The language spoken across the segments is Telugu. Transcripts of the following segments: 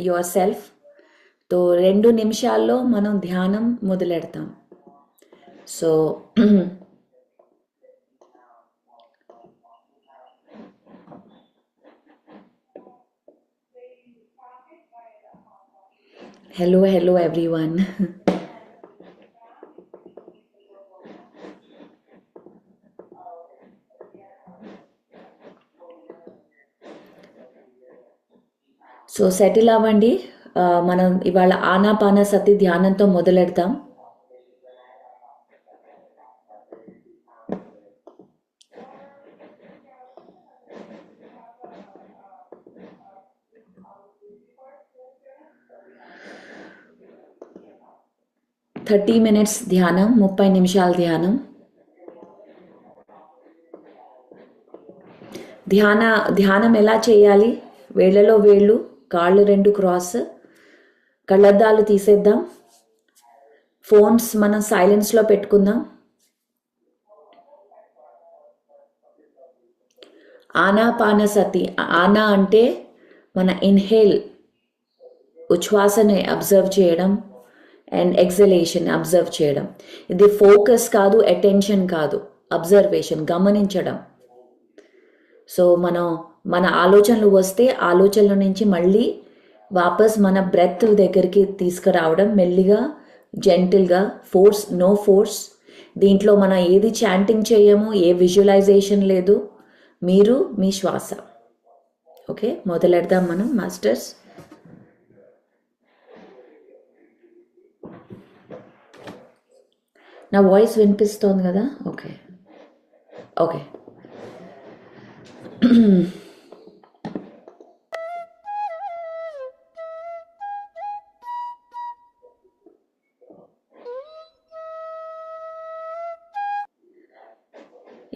Your self. తో 2 నిమిషాల్లో మనం ధ్యానం మొదలెడతాం. So hello everyone. So settle అవ్వండి. మనం ఇవాళ ఆనాపానసతి ధ్యానంతో మొదలెడతాం. థర్టీ మినిట్స్ ధ్యానం, 30 నిమిషాల ధ్యానం. ధ్యానం ఎలా చేయాలి? వేళ్లలో వేళ్ళు, కాళ్ళు 2 క్రాస్, కళ్ళద్దాలు తీసేద్దాం. ఫోన్స్ మనం సైలెన్స్లో పెట్టుకుందాం. ఆనాపానసతి, ఆనా అంటే మన ఇన్హేల్ ఉచ్ఛ్వాసని అబ్జర్వ్ చేయడం అండ్ ఎక్సలేషన్ అబ్జర్వ్ చేయడం. ఇది ఫోకస్ కాదు, అటెన్షన్ కాదు, అబ్జర్వేషన్, గమనించడం. సో మన ఆలోచనలు వస్తే ఆలోచనల నుంచి మళ్ళీ వాపస్ మన బ్రెత్ దగ్గరికి తీసుకురావడం, మెల్లిగా జెంటిల్గా, నో ఫోర్స్. దీంట్లో మనం ఏది చాంటింగ్ చేయము, ఏ విజువలైజేషన్ లేదు, మీరు మీ శ్వాస. ఓకే, మొదలెడదాం మనం మాస్టర్స్. నా వాయిస్ వినిపిస్తోంది కదా? ఓకే.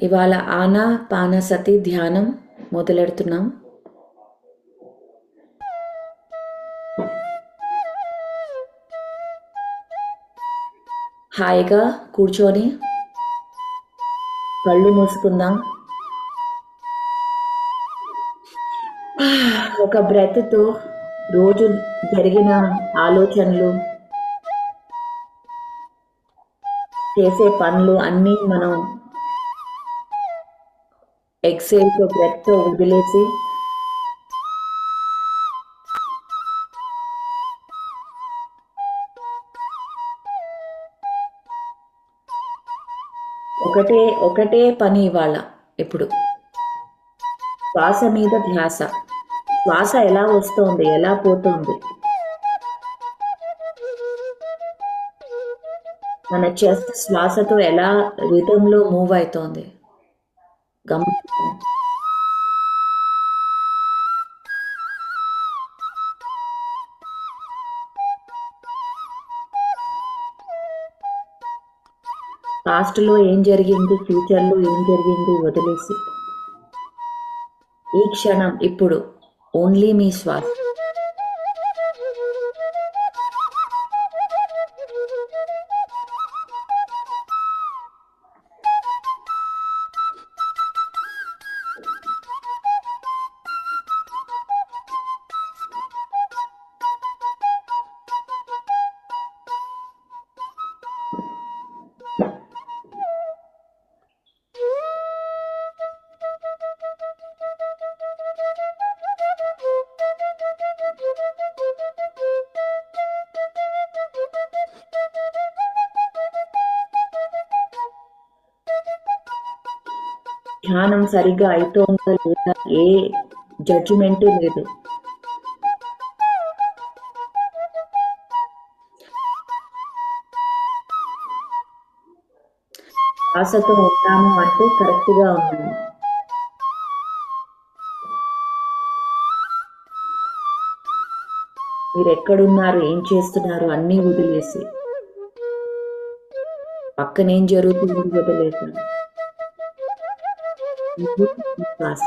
ఇవాళ ఆనాపానసతి ధ్యానం మొదలెడుతున్నాం. హాయిగా కూర్చొని కళ్ళు మూసుకుందాం. ఒక బ్రెత్తో రోజు జరిగిన ఆలోచనలు, చేసే పనులు అన్నీ మనం ఎక్సేల్తో బ్రెత్తో వదిలేసి ఒకటే పని ఇవాళ. ఇప్పుడు శ్వాస మీద ధ్యాస. శ్వాస ఎలా వస్తోంది, ఎలా పోతుంది, మన చెస్ట్ శ్వాసతో ఎలా రిథంలో మూవ్ అవుతోంది గమనించండి. పాస్ట్లో ఏం జరిగింది, ఫ్యూచర్లో ఏం జరిగింది వదిలేసి ఈ క్షణం ఇప్పుడు ఓన్లీ మీ శ్వాస. ధ్యానం సరిగ్గా అవుతోందా లేదా ఏ జడ్జిమెంట్ లేదు. శ్వాసతో ఉన్నాము అంటే కరెక్ట్గా ఉన్నాము. మీరు ఎక్కడున్నారు, ఏం చేస్తున్నారు అన్నీ వదిలేసి, పక్కనేం జరుగుతుంది వదిలేసి శ్వాస.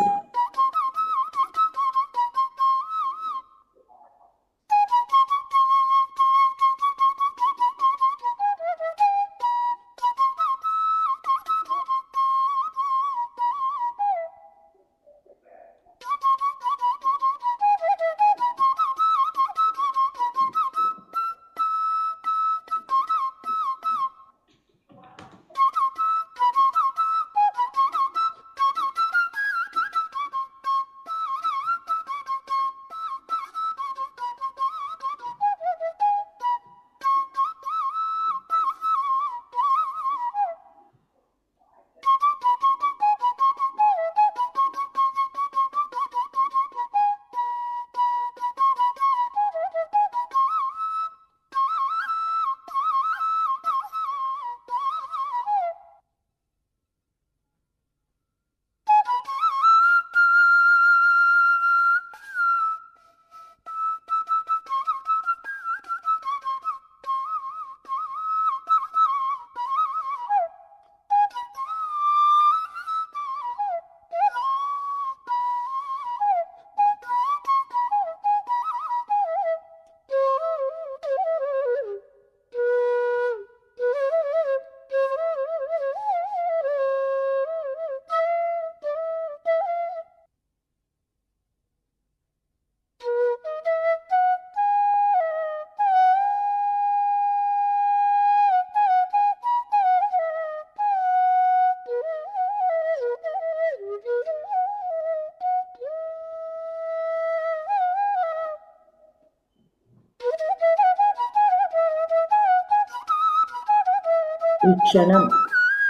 ఈ క్షణం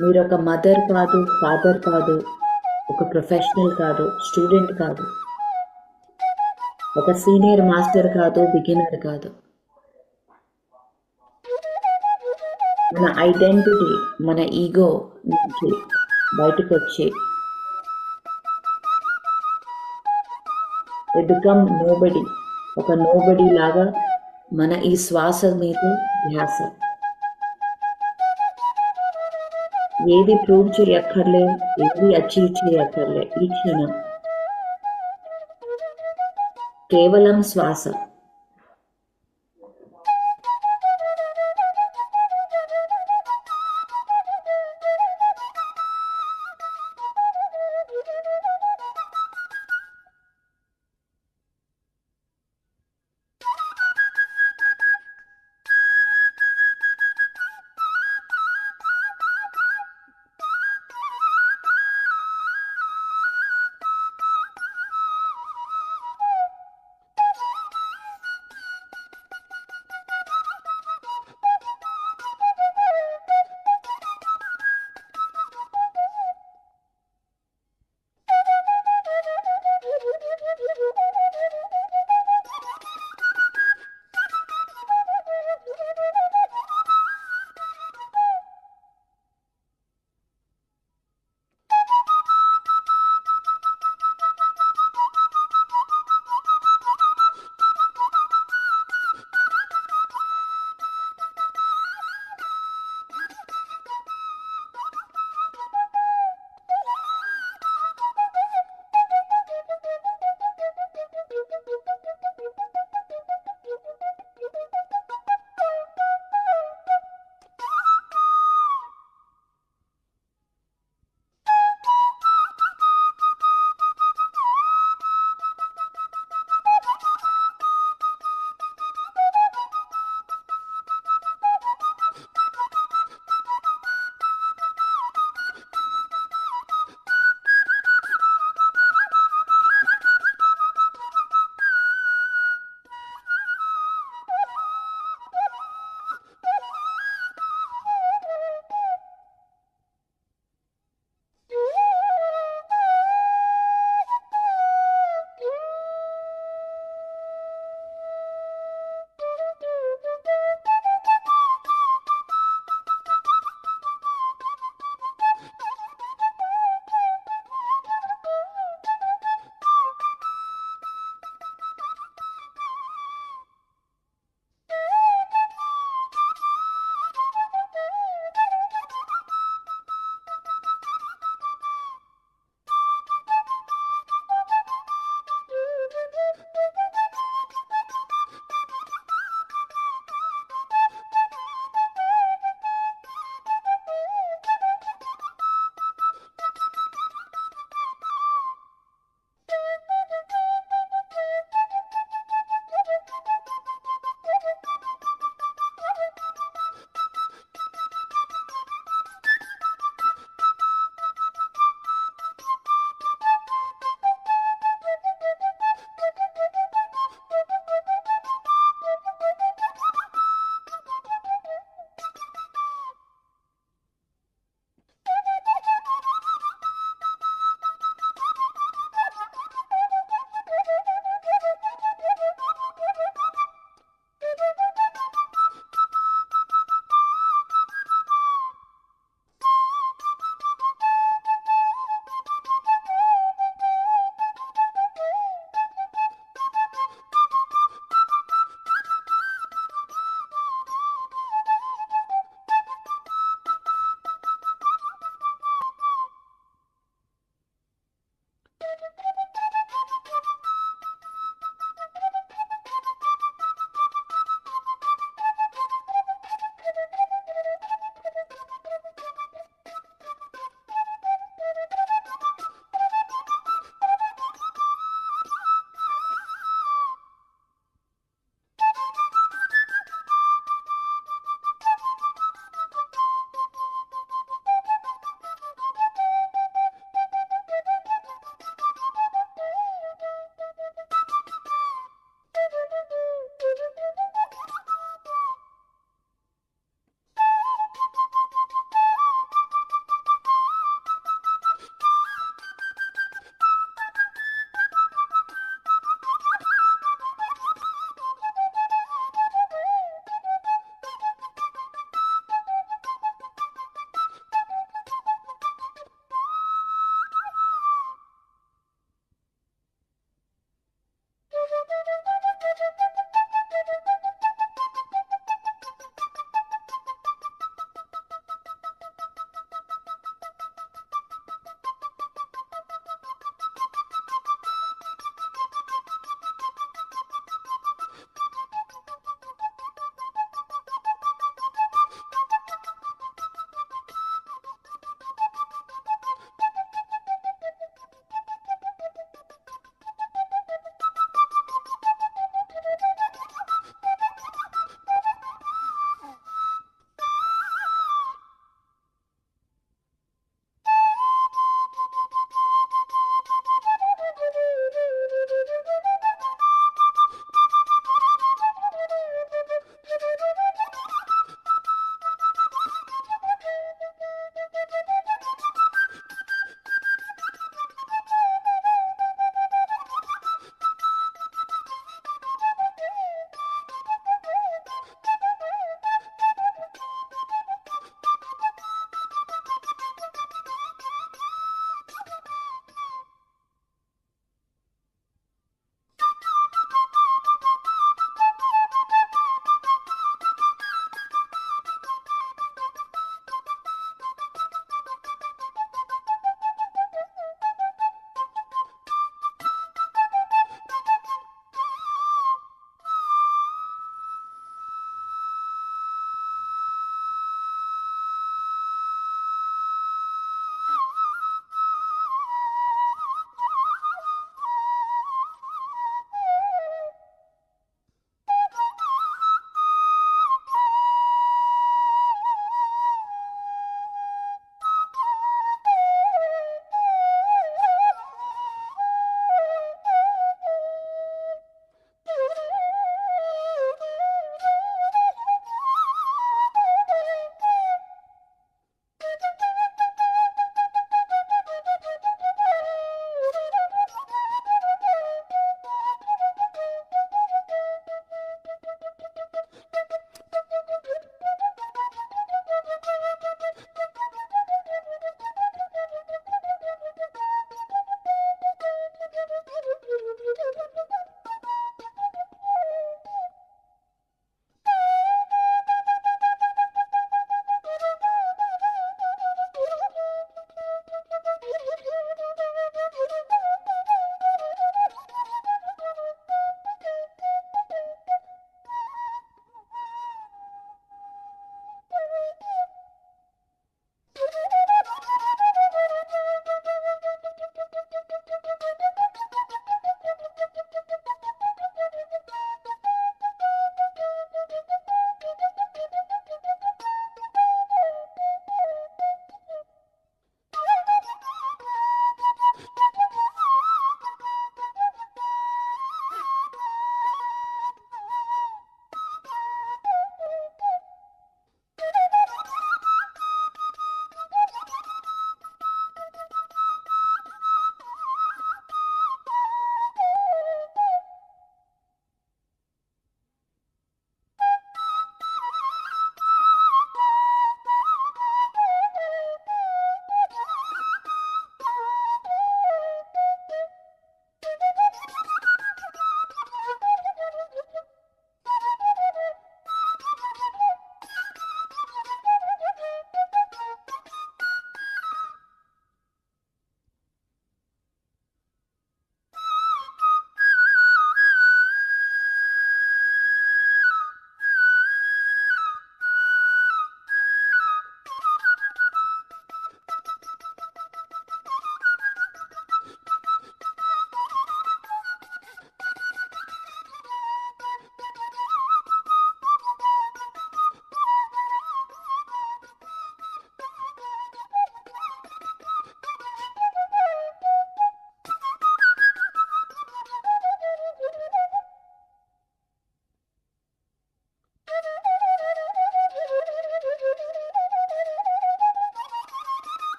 మీరు ఒక మదర్ కాదు, ఫాదర్ కాదు, ఒక ప్రొఫెషనల్ కాదు, స్టూడెంట్ కాదు, ఒక సీనియర్ మాస్టర్ కాదు, బిగినర్ కాదు. మన ఐడెంటిటీ, మన ఈగో నుంచి బయటకు వచ్చి వి బికమ్ నోబడి. ఒక నోబడి లాగా మన ఈ శ్వాస మీద ధ్యాస. ఏది ప్రూవ్ చేయక్కర్లే, ఏది అచీవ్ చేయక్కర్లే. ఈ క్షణం కేవలం శ్వాస.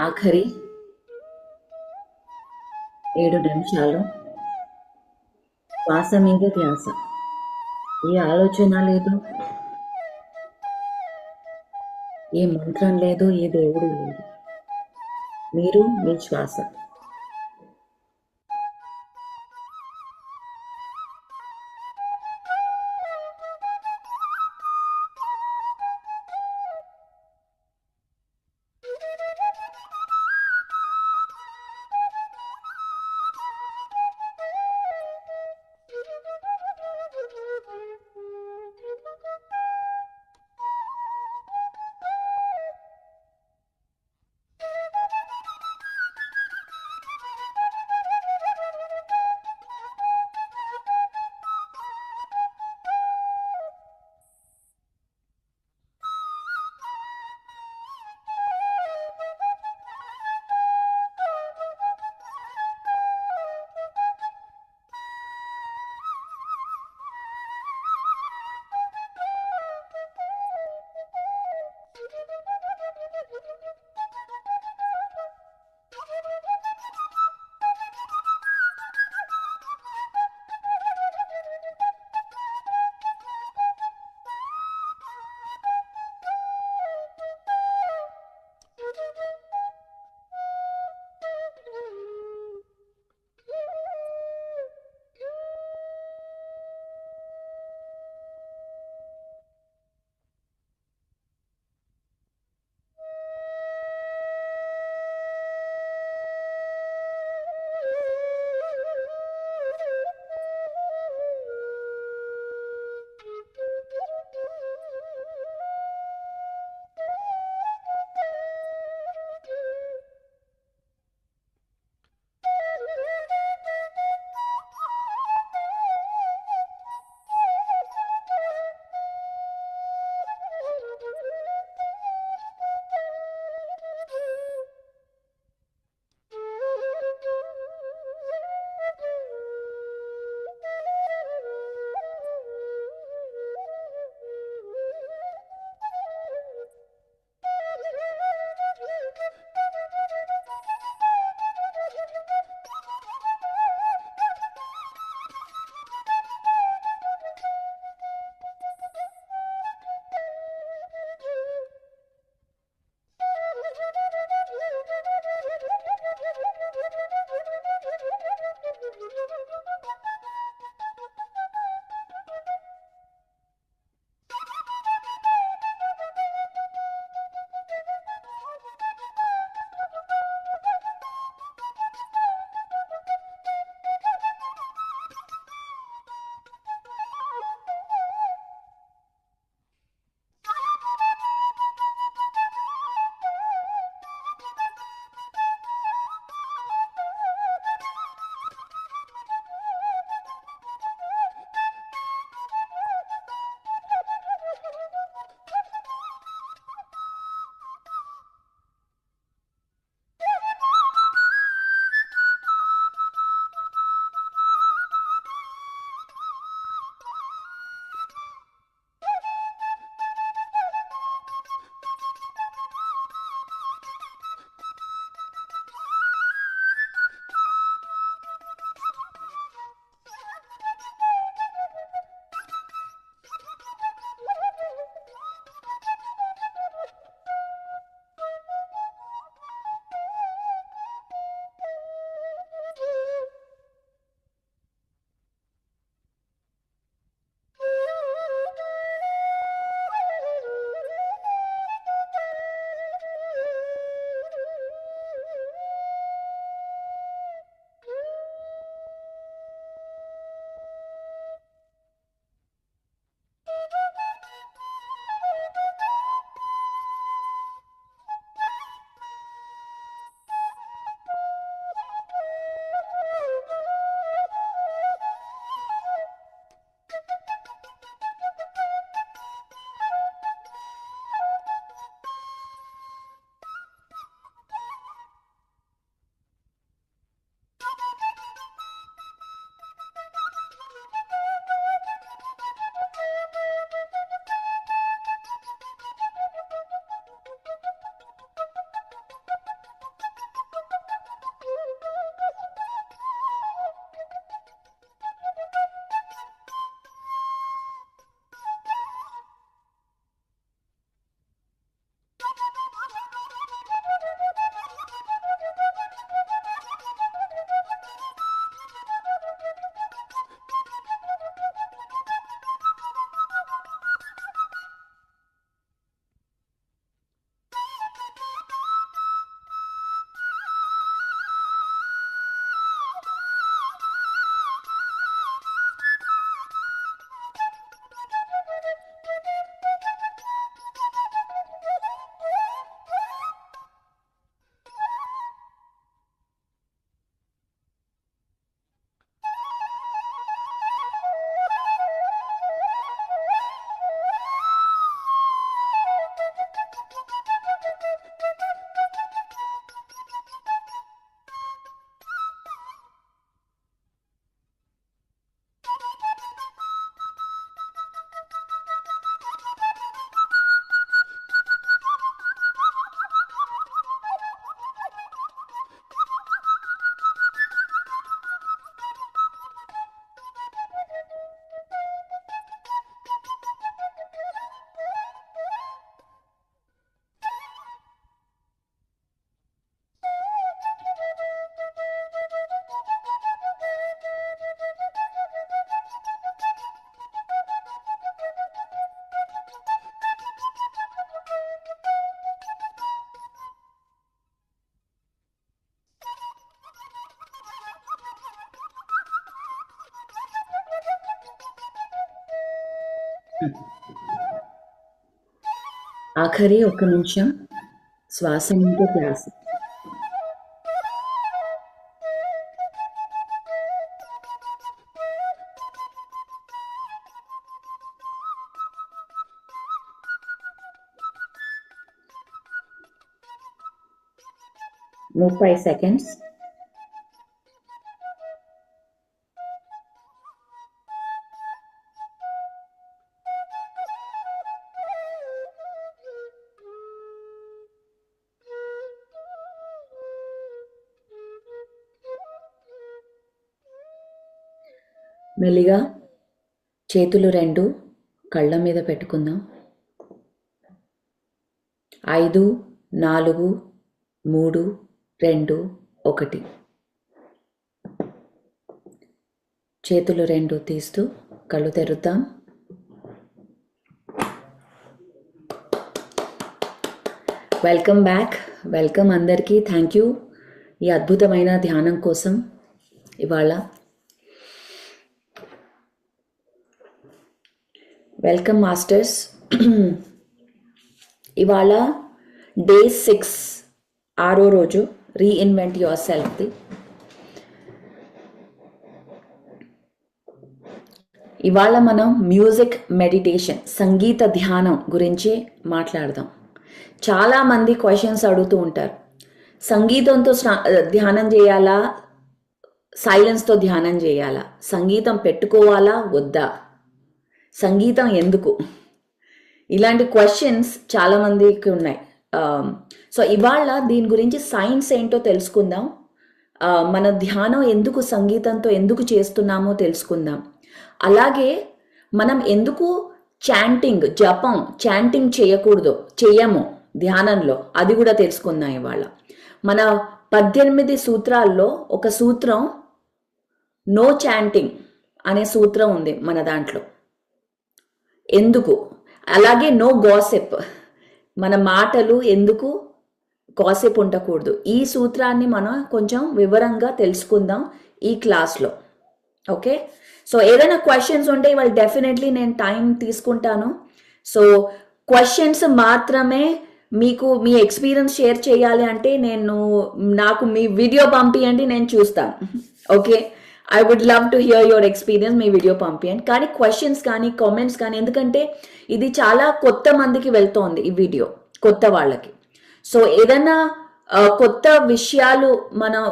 ఆఖరి 7 నిమిషాలు శ్వాస మీద ధ్యాస. ఏ ఆలోచన లేదు, ఏ మంత్రం లేదు, ఏ దేవుడు లేదు. మీరు మీ శ్వాస. ఆఖరి 1 నిమిషం శ్వాస మీద ధ్యాస. ముప్పై సెకండ్స్. మెల్లిగా చేతులు 2 కళ్ళ మీద పెట్టుకుందాం. 5 4 3 2 1. చేతులు 2 తీస్తూ కళ్ళు తెరుద్దాం. Welcome back. వెల్కమ్ అందరికీ. థ్యాంక్ యూ ఈ అద్భుతమైన ధ్యానం కోసం. ఇవాళ వెల్కమ్ మాస్టర్స్. ఇవాళ డే 6, 6వ రోజు రీఇన్వెంట్ యువర్ సెల్ఫ్ది. ఇవాళ మనం మ్యూజిక్ మెడిటేషన్, సంగీత ధ్యానం గురించి మాట్లాడదాం. చాలామంది క్వశ్చన్స్ అడుగుతూ ఉంటారు. సంగీతంతో ధ్యానం చేయాలా, సైలెన్స్తో ధ్యానం చేయాలా, సంగీతం పెట్టుకోవాలా వద్దా, సంగీతం ఎందుకు, ఇలాంటి క్వశ్చన్స్ చాలామందికి ఉన్నాయి. సో ఇవాళ దీని గురించి సైన్స్ ఏంటో తెలుసుకుందాం. మన ధ్యానం ఎందుకు సంగీతంతో ఎందుకు చేస్తున్నామో తెలుసుకుందాం. అలాగే మనం ఎందుకు జపం చాంటింగ్ చేయము ధ్యానంలో, అది కూడా తెలుసుకుందాం ఇవాళ. మన 18 సూత్రాల్లో ఒక సూత్రం నో చాంటింగ్ అనే సూత్రం ఉంది మన దాంట్లో. ఎందుకు? అలాగే నో గాసిప్, మన మాటలు ఎందుకు గాసిప్ ఉండకూడదు. ఈ సూత్రాన్ని మనం కొంచెం వివరంగా తెలుసుకుందాం ఈ క్లాస్లో. ఓకే, సో ఏదైనా క్వశ్చన్స్ ఉంటే ఇవాళ డెఫినెట్లీ నేను టైం తీసుకుంటాను. సో క్వశ్చన్స్ మాత్రమే మీకు మీ ఎక్స్పీరియన్స్ షేర్ చేయాలి అంటే నాకు మీ వీడియో పంపియండి, నేను చూస్తాను. Okay, I would love to hear your experience, మీ వీడియో పంపియండి. కానీ క్వశ్చన్స్ కానీ కామెంట్స్ కానీ, ఎందుకంటే ఇది చాలా కొత్త మందికి వెళ్తోంది ఈ వీడియో, కొత్త వాళ్ళకి. సో ఏదైనా కొత్త విషయాలు మనం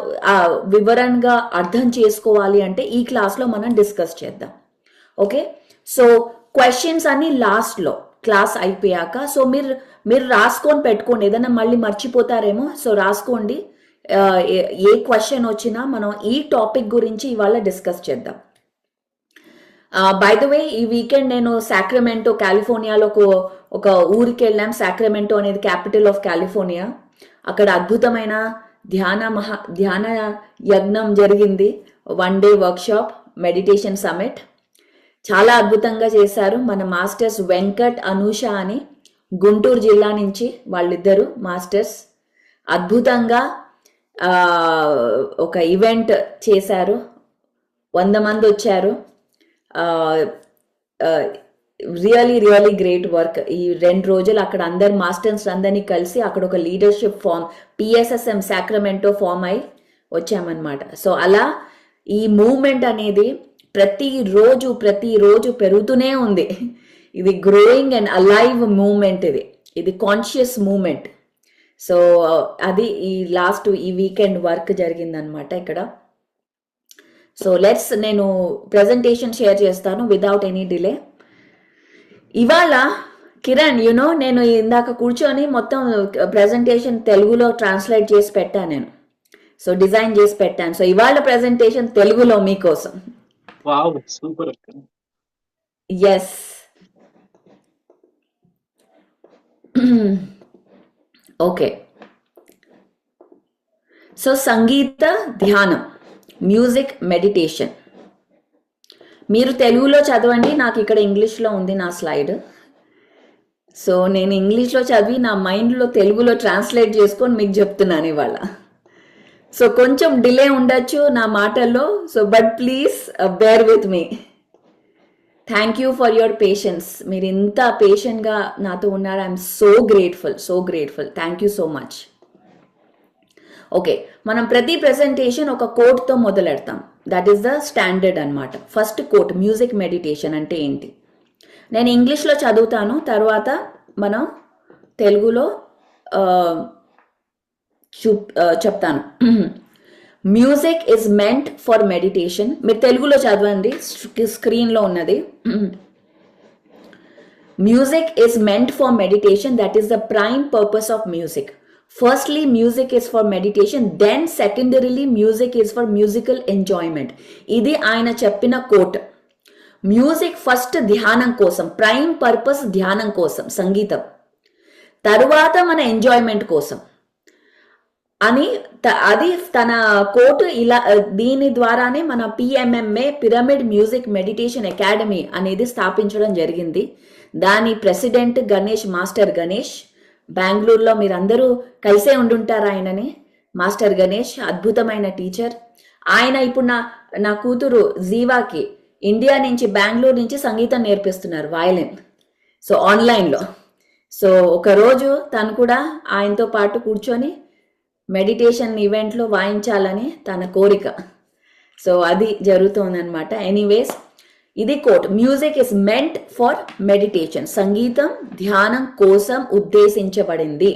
వివరంగా అర్థం చేసుకోవాలి అంటే ఈ క్లాస్లో మనం డిస్కస్ చేద్దాం. ఓకే, సో క్వశ్చన్స్ అన్ని లాస్ట్లో క్లాస్ అయిపోయాక. సో మీరు రాసుకొని పెట్టుకోండి, ఏదైనా మళ్ళీ మర్చిపోతారేమో. సో రాసుకోండి, ఏ క్వశ్చన్ వచ్చినా మనం ఈ టాపిక్ గురించి ఇవాళ డిస్కస్ చేద్దాం. బై ద వే, ఈ వీకెండ్ నేను సాక్రమెంటో, కాలిఫోర్నియాలో ఒక ఊరికి వెళ్ళాం. సాక్రమెంటో అనేది క్యాపిటల్ ఆఫ్ కాలిఫోర్నియా. అక్కడ అద్భుతమైన ధ్యాన యజ్ఞం జరిగింది. 1 డే వర్క్షాప్, మెడిటేషన్ సమిట్. చాలా అద్భుతంగా చేశారు. మన మాస్టర్స్ వెంకట్, అనూష అని గుంటూరు జిల్లా నుంచి వాళ్ళిద్దరు మాస్టర్స్ అద్భుతంగా ఒక ఈవెంట్ చేశారు. 100 మంది వచ్చారు. Really great work. ఈ 2 రోజులు అక్కడ అందరు మాస్టర్స్ అందరినీ కలిసి అక్కడ ఒక leadership form, PSSM Sacramento form అయి వచ్చామన్నమాట. సో అలా ఈ మూవ్మెంట్ అనేది ప్రతిరోజు పెరుగుతూనే ఉంది. ఇది గ్రోయింగ్ అండ్ అలైవ్ మూవ్మెంట్. ఇది కాన్షియస్ మూవ్మెంట్. సో అది ఈ వీకెండ్ వర్క్ జరిగిందనమాట ఇక్కడ. సో నేను ప్రెజెంటేషన్ షేర్ చేస్తాను వితౌట్ ఎనీ డిలే. ఇవాళ కిరణ్, నేను ఇందాక కూర్చొని మొత్తం ప్రెజెంటేషన్ తెలుగులో ట్రాన్స్లేట్ చేసి పెట్టాను నేను. సో డిజైన్ చేసి పెట్టాను. సో ఇవాళ ప్రెజెంటేషన్ తెలుగులో మీకోసం. ఎస్. ఓకే, సో సంగీత ధ్యానం, మ్యూజిక్ మెడిటేషన్. మీరు తెలుగులో చదవండి, నాకు ఇక్కడ ఇంగ్లీష్లో ఉంది నా స్లైడ్. సో నేను ఇంగ్లీష్లో చదివి నా మైండ్లో తెలుగులో ట్రాన్స్లేట్ చేసుకొని మీకు చెప్తున్నాను ఇవాళ. సో కొంచెం డిలే ఉండొచ్చు నా మాటల్లో. So but please bear with me. Thank you for your patience. మీరు ఇంత పేషెంట్గా నాతో ఉన్నారు. I'm so grateful. Thank you so much. Okay, మనం ప్రతి ప్రెజెంటేషన్ ఒక కోట్తో మొదలెడతాం. దట్ ఈస్ ద స్టాండర్డ్ అనమాట. ఫస్ట్ కోట్, మ్యూజిక్ మెడిటేషన్ అంటే ఏంటి? నేను ఇంగ్లీష్లో చదువుతాను, తర్వాత మనం తెలుగులో చెప్తాను. Music is meant for meditation. మీరు తెలుగులో చదవండి, స్క్రీన్లో ఉన్నది. Music is meant for meditation. That is the prime purpose of music. Firstly, music is for meditation. Then secondarily, music is for musical enjoyment. ఇది ఆయన చెప్పిన కోట్. మ్యూజిక్ ఫస్ట్ ధ్యానం కోసం, ప్రైమ్ పర్పస్ ధ్యానం కోసం సంగీతం, తరువాత మన ఎంజాయ్మెంట్ కోసం అని అది తన కోట్. ఇలా దీని ద్వారానే మన PMMA, pyramid music meditation academy అనేది స్థాపించడం జరిగింది. దాని ప్రెసిడెంట్ గణేష్, మాస్టర్ గణేష్. బెంగళూరులో మీరందరూ కలిసే ఉండుంటారు ఆయనని. మాస్టర్ గణేష్ అద్భుతమైన టీచర్. ఆయన ఇప్పుడు నా కూతురు జీవాకి ఇండియా నుంచి, బెంగళూరు నుంచి సంగీతం నేర్పిస్తున్నారు, వయలిన్. సో ఆన్లైన్లో. సో ఒకరోజు తను కూడా ఆయనతో పాటు కూర్చొని మెడిటేషన్ ఈవెంట్లో వాయించాలని తన కోరిక. సో అది జరుగుతుందన్నమాట. ఎనీవేస్, ఇది quote. Music is meant for meditation. సంగీతం ధ్యానం కోసం ఉద్దేశించబడింది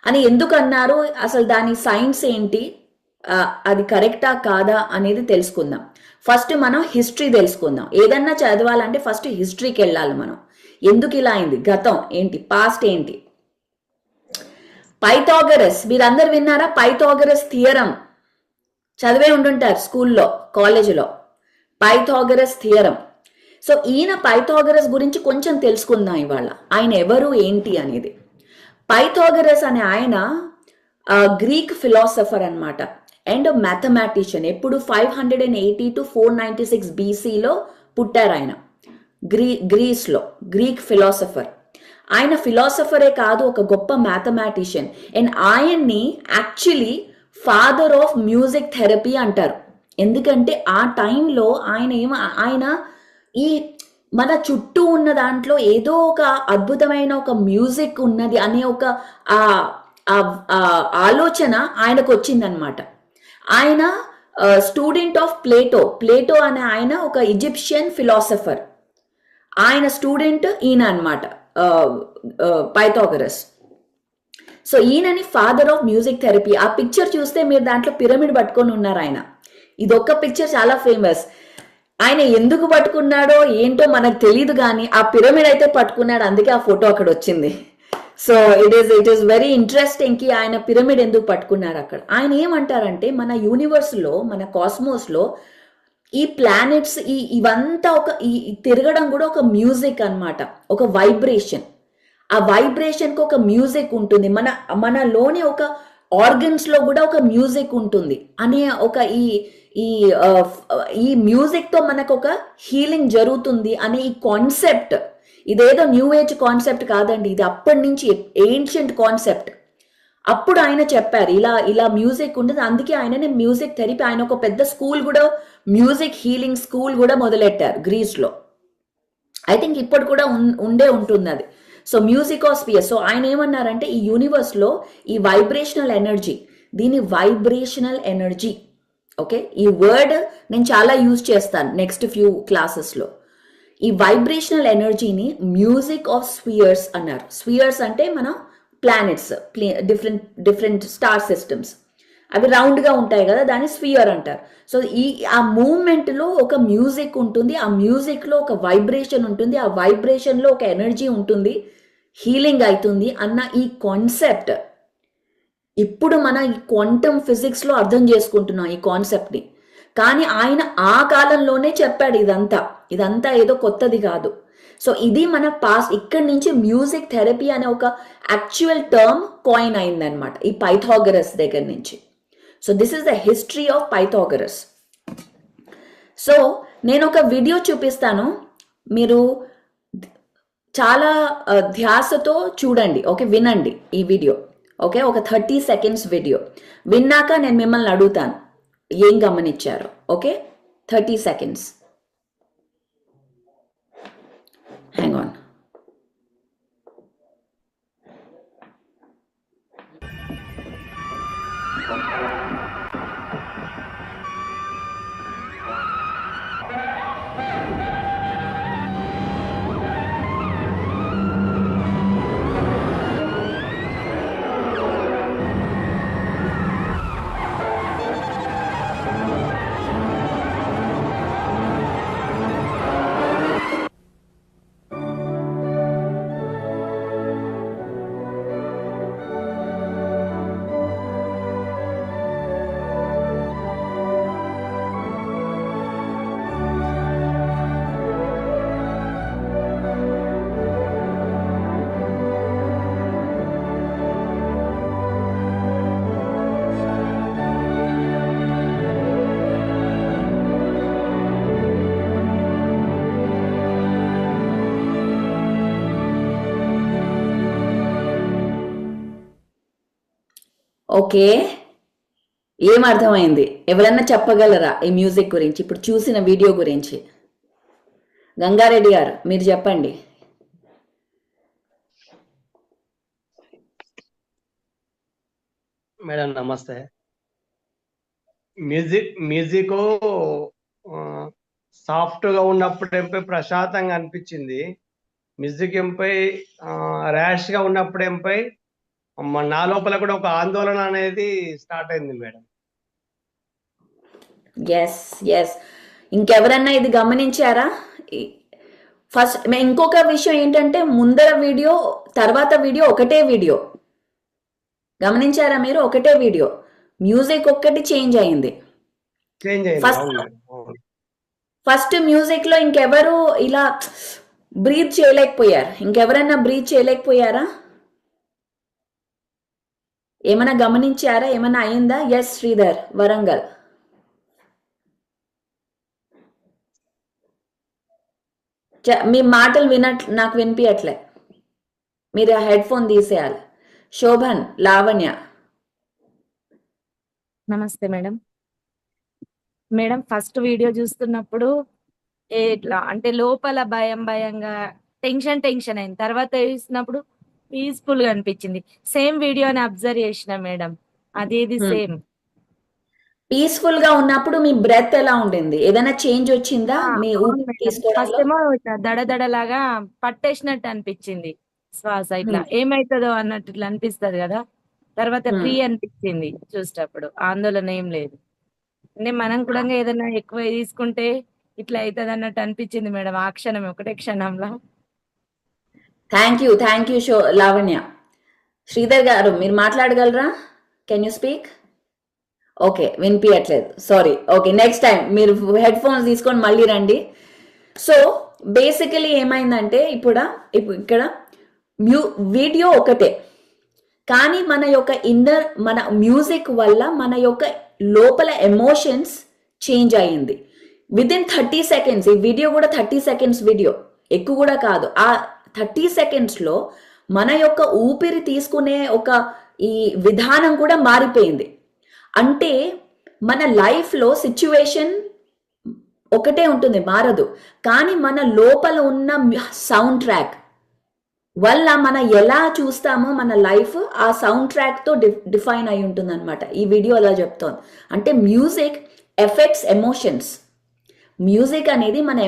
అని ఎందుకు అన్నారు? అసలు దాని సైన్స్ ఏంటి, అది కరెక్టా కాదా అనేది తెలుసుకుందాం. ఫస్ట్ మనం హిస్టరీ తెలుసుకుందాం. ఏదన్నా చదవాలంటే ఫస్ట్ హిస్టరీకి వెళ్ళాలి మనం. ఎందుకు ఇలా అయింది, గతం ఏంటి, పాస్ట్ ఏంటి. పైథాగరస్ మీరందరు విన్నారా? పైథాగరస్ థియరం చదివే ఉండుంటారు స్కూల్లో, కాలేజీలో. Pythagoras theorem. సో ఈయన పైథాగరస్ గురించి కొంచెం తెలుసుకుందాం ఇవాళ. ఆయన ఎవరు ఏంటి అనేది. పైథాగరస్ అనే ఆయన గ్రీక్ ఫిలాసఫర్ అనమాట, అండ్ మ్యాథమెటిషియన్. ఎప్పుడు 580 to 496 BCలో పుట్టారు ఆయన. గ్రీస్లో గ్రీక్ ఫిలాసఫర్. ఆయన ఫిలాసఫరే కాదు, ఒక గొప్ప మ్యాథమెటిషియన్. అండ్ ఆయన్ని actually father of music therapy అంటారు. ఎందుకంటే ఆ టైంలో ఆయన ఈ మన చుట్టూ ఉన్న దాంట్లో ఏదో ఒక అద్భుతమైన ఒక మ్యూజిక్ ఉన్నది అనే ఒక ఆలోచన ఆయనకు వచ్చిందనమాట. ఆయన స్టూడెంట్ ఆఫ్ ప్లేటో అనే ఆయన ఒక ఈజిప్షియన్ ఫిలాసఫర్. ఆయన స్టూడెంట్ ఈయన అనమాట, పైథాగరస్. సో ఈయనని ఫాదర్ ఆఫ్ మ్యూజిక్ థెరపీ. ఆ పిక్చర్ చూస్తే మీరు దాంట్లో పిరమిడ్ పట్టుకొని ఉన్నారు ఆయన. ఇదొక్క పిక్చర్ చాలా ఫేమస్. ఆయన ఎందుకు పట్టుకున్నాడో ఏంటో మనకు తెలియదు, కానీ ఆ పిరమిడ్ అయితే పట్టుకున్నాడు, అందుకే ఆ ఫోటో అక్కడ వచ్చింది. So it is very interesting కి ఆయన పిరమిడ్ ఎందుకు పట్టుకున్నారు అక్కడ. ఆయన ఏమంటారంటే మన యూనివర్స్లో, మన కాస్మోస్లో ఈ ప్లానెట్స్ ఇవంతా ఈ తిరగడం కూడా ఒక మ్యూజిక్ అన్నమాట, ఒక వైబ్రేషన్. ఆ వైబ్రేషన్కి ఒక మ్యూజిక్ ఉంటుంది. మనలోని ఒక ఆర్గన్స్ లో కూడా ఒక మ్యూజిక్ ఉంటుంది అనే ఒక ఈ మ్యూజిక్ తో మనకు ఒక హీలింగ్ జరుగుతుంది అనే ఈ కాన్సెప్ట్. ఇదేదో న్యూ ఏజ్ కాన్సెప్ట్ కాదండి, ఇది అప్పటి నుంచి ఏన్షియంట్ కాన్సెప్ట్. అప్పుడు ఆయన చెప్పారు ఇలా మ్యూజిక్ ఉంటుంది, అందుకే ఆయననే మ్యూజిక్ థెరపీ. ఆయన ఒక పెద్ద స్కూల్ కూడా, మ్యూజిక్ హీలింగ్ స్కూల్ కూడా మొదలెట్టారు గ్రీస్లో. ఐ థింక్ ఇప్పుడు కూడా ఉండే ఉంటుంది అది. సో మ్యూజికోస్పియర్. సో ఆయన ఏమన్నారంటే ఈ యూనివర్స్లో ఈ వైబ్రేషనల్ ఎనర్జీ, దీని వైబ్రేషనల్ ఎనర్జీ. ఓకే, ఈ వర్డ్ నేను చాలా యూజ్ చేస్తాను నెక్స్ట్ ఫ్యూ క్లాసెస్లో. ఈ వైబ్రేషనల్ ఎనర్జీని మ్యూజిక్ ఆఫ్ స్పియర్స్ అన్నారు. స్పియర్స్ అంటే మన ప్లానెట్స్, డిఫరెంట్ స్టార్ సిస్టమ్స్, అవి రౌండ్గా ఉంటాయి కదా, దాన్ని స్పియర్ అంటారు. సో ఆ మూవ్మెంట్లో ఒక మ్యూజిక్ ఉంటుంది, ఆ మ్యూజిక్లో ఒక వైబ్రేషన్ ఉంటుంది, ఆ వైబ్రేషన్లో ఒక ఎనర్జీ ఉంటుంది, హీలింగ్ అవుతుంది అన్న ఈ కాన్సెప్ట్ ఇప్పుడు మన ఈ క్వాంటమ్ ఫిజిక్స్లో అర్థం చేసుకుంటున్నాం ఈ కాన్సెప్ట్ని. కానీ ఆయన ఆ కాలంలోనే చెప్పాడు ఇదంతా ఏదో కొత్తది కాదు. సో ఇది మన పాస్ట్. ఇక్కడి నుంచి మ్యూజిక్ థెరపీ అనే ఒక యాక్చువల్ టర్మ్ కాయిన్ అయిందనమాట ఈ పైథాగరస్ దగ్గర నుంచి. So this is the history of Pythagoras. So నేను ఒక వీడియో చూపిస్తాను, మీరు చాలా ధ్యాసతో చూడండి. ఓకే, వినండి ఈ వీడియో. ఓకే, ఒక 30 seconds వీడియో విన్నాక నేను మిమ్మల్ని అడుగుతాను ఏం గమనించారు. Okay, 30 seconds. Hang on. Okay, ఏం అర్థమైంది? ఎవరన్నా చెప్పగలరా ఈ మ్యూజిక్ గురించి, ఇప్పుడు చూసిన వీడియో గురించి? గంగారెడ్డి గారు మీరు చెప్పండి. మేడం నమస్తే. మ్యూజిక్ సాఫ్ట్ గా ఉన్నప్పుడు ఎంపై ప్రశాంతంగా అనిపించింది. మ్యూజిక్ ఎంపై ర్యాష్ గా ఉన్నప్పుడు ఎంపై నా లోపల కూడా ఒక ఆందోళన అనేది స్టార్ట్ అయింది మేడం. ఎస్ ఎస్, ఇంకెవరన్నా ఇది గమనించారా? ఫస్ట్ ఇంకొక విషయం ఏంటంటే, ముందర వీడియో తర్వాత వీడియో ఒకటే వీడియో, గమనించారా మీరు? ఒకటే వీడియో, మ్యూజిక్ ఒక్కటి చేంజ్ అయింది. ఫస్ట్ మ్యూజిక్ లో ఇంకెవరు ఇలా బ్రీత్ చేయలేకపోయారు? ఇంకెవరన్నా బ్రీత్ చేయలేకపోయారా? ఏమైనా గమనించారా? ఏమైనా అయిందా? ఎస్ శ్రీధర్ వరంగల్. మీ మాటలు నాకు వినిపించట్లే, మీరు ఆ హెడ్ ఫోన్ తీసేయాలి. శోభన్, లావణ్య. నమస్తే మేడం. మేడం ఫస్ట్ వీడియో చూస్తున్నప్పుడు ఎట్లా అంటే లోపల భయంగా టెన్షన్ అయింది. తర్వాత చూసినప్పుడు పీస్ఫుల్ గా అనిపించింది. సేమ్ వీడియోని అబ్జర్వ్ చేసిన మేడం, అది సేమ్. పీస్ఫుల్ గా ఉన్నప్పుడు మీ బ్రెత్ ఎలా ఉండింది? ఏదైనా చేంజ్ వచ్చిందా? మీ ఫస్ట్ ఏమో దడదడలాగా పట్టేసినట్టు అనిపించింది శ్వాస, ఇట్లా ఏమైతుందో అన్నట్టు ఇట్లా అనిపిస్తుంది కదా. తర్వాత ఫ్రీ అనిపించింది చూసేటప్పుడు, ఆందోళన ఏం లేదు. అంటే మనం కూడా ఏదైనా ఎక్కువ తీసుకుంటే ఇట్లా అవుతుంది అన్నట్టు అనిపించింది మేడం ఆ క్షణం, ఒకటే క్షణంలో. Thank you Lavanya. శ్రీధర్ గారు మీరు మాట్లాడగలరా? Can you speak? ఓకే, వినిపించట్లేదు, సారీ. ఓకే, నెక్స్ట్ టైం మీరు హెడ్ ఫోన్స్ తీసుకొని మళ్ళీ రండి. సో బేసికలీ ఏమైందంటే, ఇక్కడ వీడియో ఒకటే, కానీ మన యొక్క మన మ్యూజిక్ వల్ల మన యొక్క లోపల ఎమోషన్స్ చేంజ్ అయ్యింది. Within 30 seconds. ఈ వీడియో కూడా 30 సెకండ్స్ వీడియో, ఎక్కువ కూడా కాదు. ఆ 30 సెకండ్స్లో మన యొక్క ఊపిరి తీసుకునే ఈ విధానం కూడా మారిపోయింది. అంటే మన లైఫ్లో సిచ్యువేషన్ ఒకటే ఉంటుంది, మారదు. కానీ మన లోపల ఉన్న సౌండ్ ట్రాక్ వల్ల మనం ఎలా చూస్తామో మన లైఫ్ ఆ సౌండ్ ట్రాక్తో డిఫైన్ అయి ఉంటుంది అనమాట. ఈ వీడియో అలా చెప్తోంది. అంటే మ్యూజిక్ ఎఫెక్ట్స్ ఎమోషన్స్. మ్యూజిక్ అనేది మన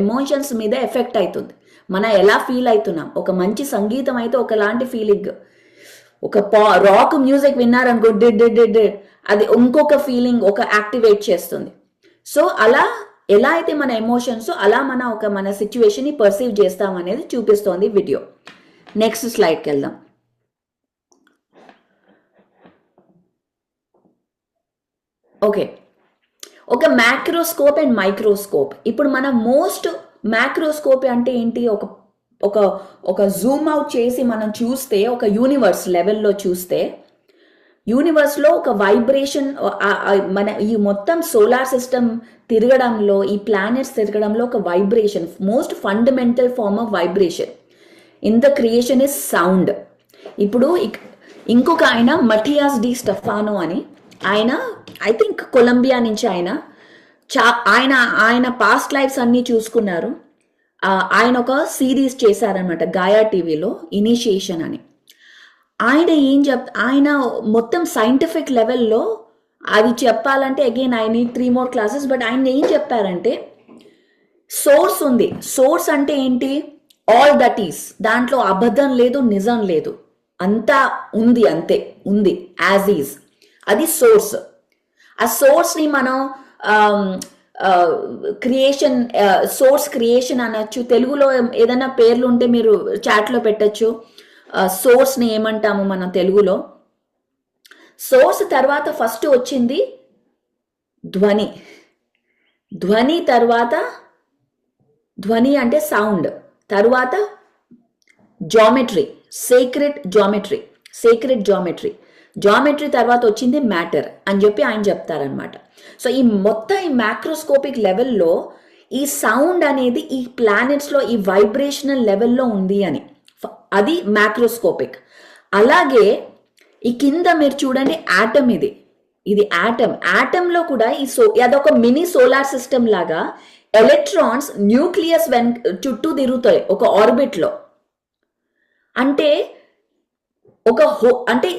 ఎమోషన్స్ మీద ఎఫెక్ట్ అవుతుంది. మనం ఎలా ఫీల్ అవుతున్నాం. ఒక మంచి సంగీతం అయితే ఒకలాంటి ఫీలింగ్, ఒక రాక్ మ్యూజిక్ విన్నారనుకో అది ఇంకొక ఫీలింగ్ యాక్టివేట్ చేస్తుంది. సో అలా ఎలా అయితే మన ఎమోషన్స్, అలా మన సిచ్యువేషన్ని పర్సీవ్ చేస్తాం అనేది చూపిస్తోంది వీడియో. నెక్స్ట్ స్లైడ్కి వెళ్దాం. ఓకే, ఒక మ్యాక్రోస్కోప్ అండ్ మైక్రోస్కోప్. ఇప్పుడు మన మ్యాక్రోస్కోప్ అంటే ఏంటి? ఒక జూమ్ అవుట్ చేసి మనం చూస్తే, ఒక యూనివర్స్ లెవెల్లో చూస్తే, యూనివర్స్లో ఒక వైబ్రేషన్, మన ఈ మొత్తం సోలార్ సిస్టమ్ తిరగడంలో, ఈ ప్లానెట్స్ తిరగడంలో ఒక vibration, most fundamental form of vibration in the creation is sound. ఇప్పుడు ఇంకొక ఆయన మటియాస్ డి స్టెఫానో అని, ఆయన ఐ థింక్ కొలంబియా నుంచి, ఆయన పాస్ట్ లైఫ్స్ అన్నీ చూసుకున్నారు. ఆయన ఒక సిరీస్ చేశారనమాట గాయా టీవీలో, ఇనిషియేషన్ అని. ఆయన మొత్తం సైంటిఫిక్ లెవెల్లో అది చెప్పాలంటే again I need 3 more classes. But ఆయన ఏం చెప్పారంటే సోర్స్ ఉంది. సోర్స్ అంటే ఏంటి? ఆల్ దట్ ఈస్, దాంట్లో అబద్ధం లేదు, నిజం లేదు, అంతా ఉంది, అంతే ఉంది యాజ్ ఈజ్. అది సోర్స్. ఆ సోర్స్ని మనం క్రియేషన్, సోర్స్ క్రియేషన్ అనొచ్చు. తెలుగులో ఏదైనా పేర్లు ఉంటే మీరు చాట్లో పెట్టచ్చు. సోర్స్ని ఏమంటాము మనం తెలుగులో? సోర్స్ తర్వాత ఫస్ట్ వచ్చింది ధ్వని. ధ్వని తర్వాత, ధ్వని అంటే సౌండ్, తర్వాత geometry, sacred geometry, sacred geometry. Geometry తర్వాత వచ్చింది మ్యాటర్ అని చెప్పి ఆయన చెప్తారనమాట. సో ఈ మొత్తం ఈ మ్యాక్రోస్కోపిక్ లెవెల్లో ఈ సౌండ్ అనేది ఈ ప్లానెట్స్లో ఈ వైబ్రేషనల్ లెవెల్లో ఉంది అని, అది మ్యాక్రోస్కోపిక్. అలాగే ఈ కింద మీరు చూడండి ఆటమ్, ఇది ఆటమ్. ఆటంలో కూడా అదొక మినీ సోలార్ సిస్టమ్ లాగా ఎలక్ట్రాన్స్ న్యూక్లియస్ చుట్టూ తిరుగుతాయి ఒక ఆర్బిట్లో. అంటే అంటే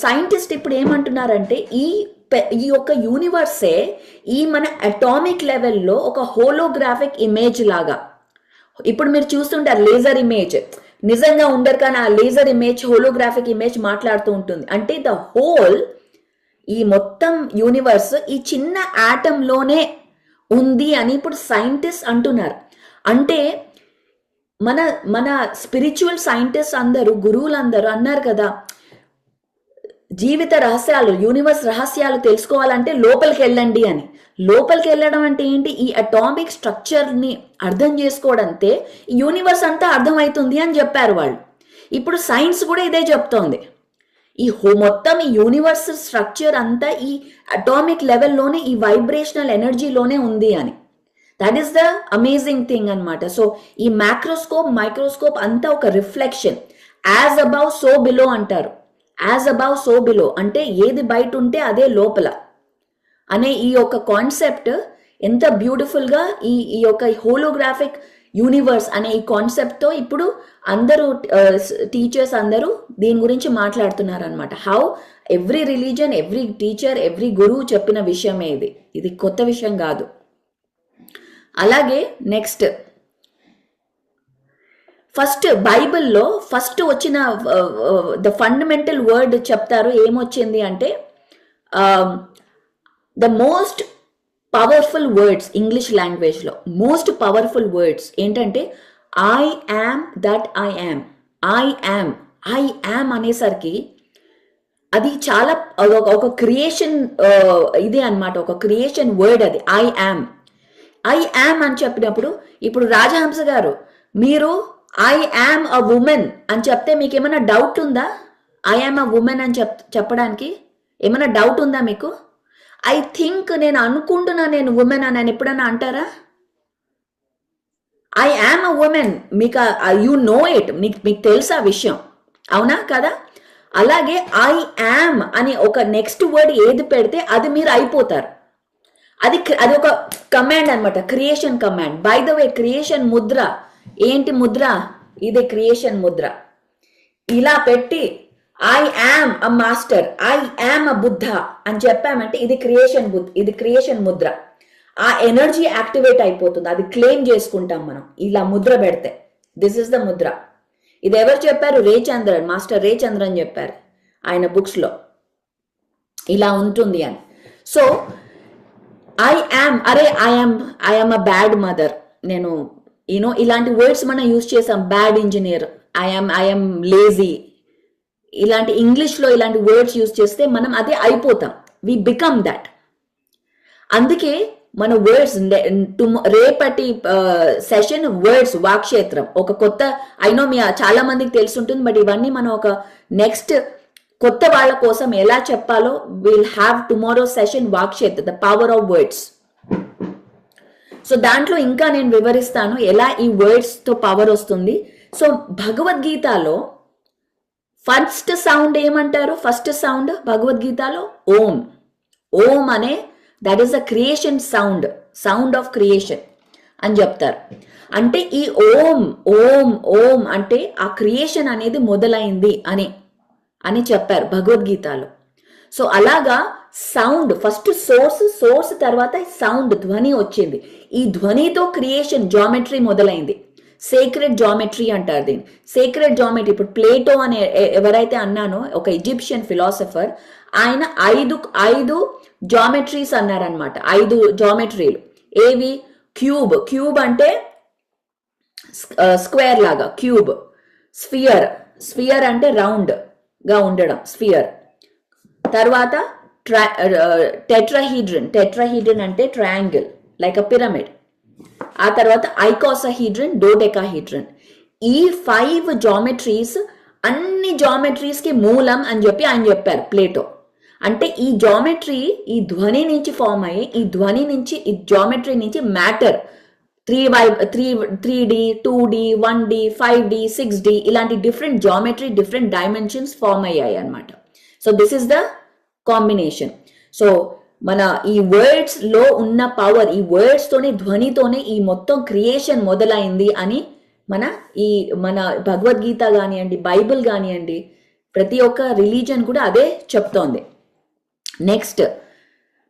సైంటిస్ట్ ఇప్పుడు ఏమంటున్నారంటే ఈ యొక్క యూనివర్సే ఈ మన అటామిక్ లెవెల్లో ఒక హోలోగ్రాఫిక్ ఇమేజ్ లాగా. ఇప్పుడు మీరు చూస్తుంటారు లేజర్ ఇమేజ్, నిజంగా ఉండరు కానీ ఆ లేజర్ ఇమేజ్, హోలోగ్రాఫిక్ ఇమేజ్ మాట్లాడుతూ ఉంటుంది. అంటే ద హోల్, ఈ మొత్తం యూనివర్స్ ఈ చిన్న ఆటంలోనే ఉంది అని ఇప్పుడు సైంటిస్ట్ అంటున్నారు. అంటే మన స్పిరిచువల్ సైంటిస్ట్ అందరూ, గురువులందరూ అన్నారు కదా, జీవిత రహస్యాలు, యూనివర్స్ రహస్యాలు తెలుసుకోవాలంటే లోపలికి వెళ్ళండి అని. లోపలికి వెళ్ళడం అంటే ఏంటి? ఈ అటామిక్ స్ట్రక్చర్ని అర్థం చేసుకోవడంతే ఈ యూనివర్స్ అంతా అర్థమవుతుంది అని చెప్పారు వాళ్ళు. ఇప్పుడు సైన్స్ కూడా ఇదే చెప్తోంది. ఈ మొత్తం ఈ యూనివర్స్ స్ట్రక్చర్ అంతా ఈ అటామిక్ లెవెల్లోనే, ఈ వైబ్రేషనల్ ఎనర్జీలోనే ఉంది అని. That is the amazing thing అనమాట. సో ఈ మ్యాక్రోస్కోప్, మైక్రోస్కోప్ అంతా ఒక reflection. As above so below అంటారు. యాజ్ అబౌవ్ సో బిలో అంటే ఏది బయట ఉంటే అదే లోపల అనే ఈ యొక్క కాన్సెప్ట్ ఎంత బ్యూటిఫుల్గా ఈ యొక్క హోలోగ్రాఫిక్ యూనివర్స్ అనే ఈ కాన్సెప్ట్తో ఇప్పుడు అందరూ టీచర్స్ అందరూ దీని గురించి మాట్లాడుతున్నారు అనమాట. How every religion, every teacher, every గురువు చెప్పిన విషయమే ఇది కొత్త విషయం కాదు. అలాగే నెక్స్ట్, ఫస్ట్ బైబిల్లో ఫస్ట్ వచ్చిన ద ఫండమెంటల్ వర్డ్ చెప్తారు. ఏమొచ్చింది అంటే the most powerful words, English లాంగ్వేజ్లో మోస్ట్ పవర్ఫుల్ వర్డ్స్ ఏంటంటే I am that I am. I am అనేసరికి అది చాలా ఒక క్రియేషన్ ఇదే అనమాట, ఒక క్రియేషన్ వర్డ్ అది. ఐ యామ్ అని చెప్పినప్పుడు ఇప్పుడు రాజహంస గారు మీరు ఐ యామ్ అ ఉమెన్ అని చెప్తే మీకు ఏమైనా డౌట్ ఉందా? ఐ యామ్ అ ఉమెన్ అని చెప్పడానికి ఏమైనా డౌట్ ఉందా మీకు? ఐ థింక్, నేను అనుకుంటున్నా నేను ఉమెన్ అని ఎప్పుడన్నా అంటారా? ఐ యామ్ అ ఉమెన్, మీకు యు నో ఇట్, మీకు తెలుసా విషయం, అవునా కదా? అలాగే ఐ యామ్ అని ఒక నెక్స్ట్ వర్డ్ ఏది పెడితే అది మీరు అయిపోతారు. అది ఒక కమాండ్ అనమాట, creation command. By the way creation Mudra ఏంటి? ముద్ర ఇది క్రియేషన్ ముద్ర. ఇలా పెట్టి I am a master, I am అ బుద్ధ అని చెప్పామంటే ఇది క్రియేషన్ ముద్ర. ఆ ఎనర్జీ యాక్టివేట్ అయిపోతుంది, అది క్లెయిమ్ చేసుకుంటాం మనం ఇలా ముద్ర పెడితే. This is the Mudra. ఇది ఎవరు చెప్పారు? రేచంద్రన్, మాస్టర్ రేచంద్రన్ చెప్పారు ఆయన బుక్స్లో ఇలా ఉంటుంది అని. సో ఐ యామ్, అరే I am a bad mother, నేను ఇలాంటి వర్డ్స్ మనం యూజ్ చేసాం. Bad engineer, I am lazy, ఇలాంటి ఇంగ్లీష్లో ఇలాంటి వర్డ్స్ యూజ్ చేస్తే మనం అదే అయిపోతాం. We become that. అందుకే మన వర్డ్స్, రేపటి సెషన్ వర్డ్స్, వాక్క్షేత్రం ఒక కొత్త, ఐనో మీ చాలా మందికి తెలిసి ఉంటుంది, బట్ ఇవన్నీ మనం ఒక నెక్స్ట్ కొత్త వాళ్ళ కోసం ఎలా చెప్పాలో will have tomorrow session Vakkshetra, the power of words. So దాంట్లో ఇంకా నేను వివరిస్తాను ఎలా ఈ వర్డ్స్తో పవర్ వస్తుంది. సో భగవద్గీతలో ఫస్ట్ సౌండ్ ఏమంటారు? ఫస్ట్ సౌండ్ భగవద్గీతలో ఓం. ఓం అనే that is the creation sound, sound of creation. అని చెప్తారు. అంటే ఈ ఓం ఓం ఓం అంటే ఆ క్రియేషన్ అనేది మొదలైంది అని చెప్పారు భగవద్గీతలో. సో అలాగా సౌండ్ ఫస్ట్ సోర్స్ తర్వాత సౌండ్ ధ్వని వచ్చింది. ఈ ధ్వనితో క్రియేషన్ జామెట్రీ మొదలైంది. సేక్రెడ్ జామెట్రీ అంటారు దీన్ని. సేక్రెడ్ జామెట్రీ ఇప్పుడు ప్లేటో అనే ఎవరైతే అన్నానో ఒక ఈజిప్షియన్ ఫిలాసఫర్, ఆయన ఐదు జామెట్రీస్ అన్నారనమాట. 5 జామెట్రీలు ఏవి? క్యూబ్ అంటే స్క్వేర్ లాగా క్యూబ్, స్ఫియర్ అంటే రౌండ్ గా ఉండడం స్ఫియర్. తర్వాత టెట్రాహీడ్రన్ అంటే ట్రయాంగిల్ లైక్ అ పిరమిడ్. ఆ తర్వాత ఐకాసాహీడ్రన్, డోడెకాహీడ్రన్. ఈ 5 జామెట్రీస్ అన్ని జామెట్రీస్ కి మూలం అని చెప్పి ఆయన చెప్పారు ప్లేటో. అంటే ఈ జామెట్రీ ఈ ధ్వని నుంచి ఫామ్ అయ్యి ఈ జామెట్రీ నుంచి matter 3D, 2D, 1D, 5D, 6D ఇలాంటి different geometry, different dimensions form అయ్యాయి అనమాట. So this is the combination. So మన ఈ వర్డ్స్ లో ఉన్న పవర్, ఈ వర్డ్స్ తోనే ధ్వనితోనే ఈ మొత్తం క్రియేషన్ మొదలైంది అని మన భగవద్గీత కానివ్వండి, బైబిల్ కానివ్వండి, ప్రతి ఒక్క రిలీజన్ కూడా అదే చెప్తోంది. నెక్స్ట్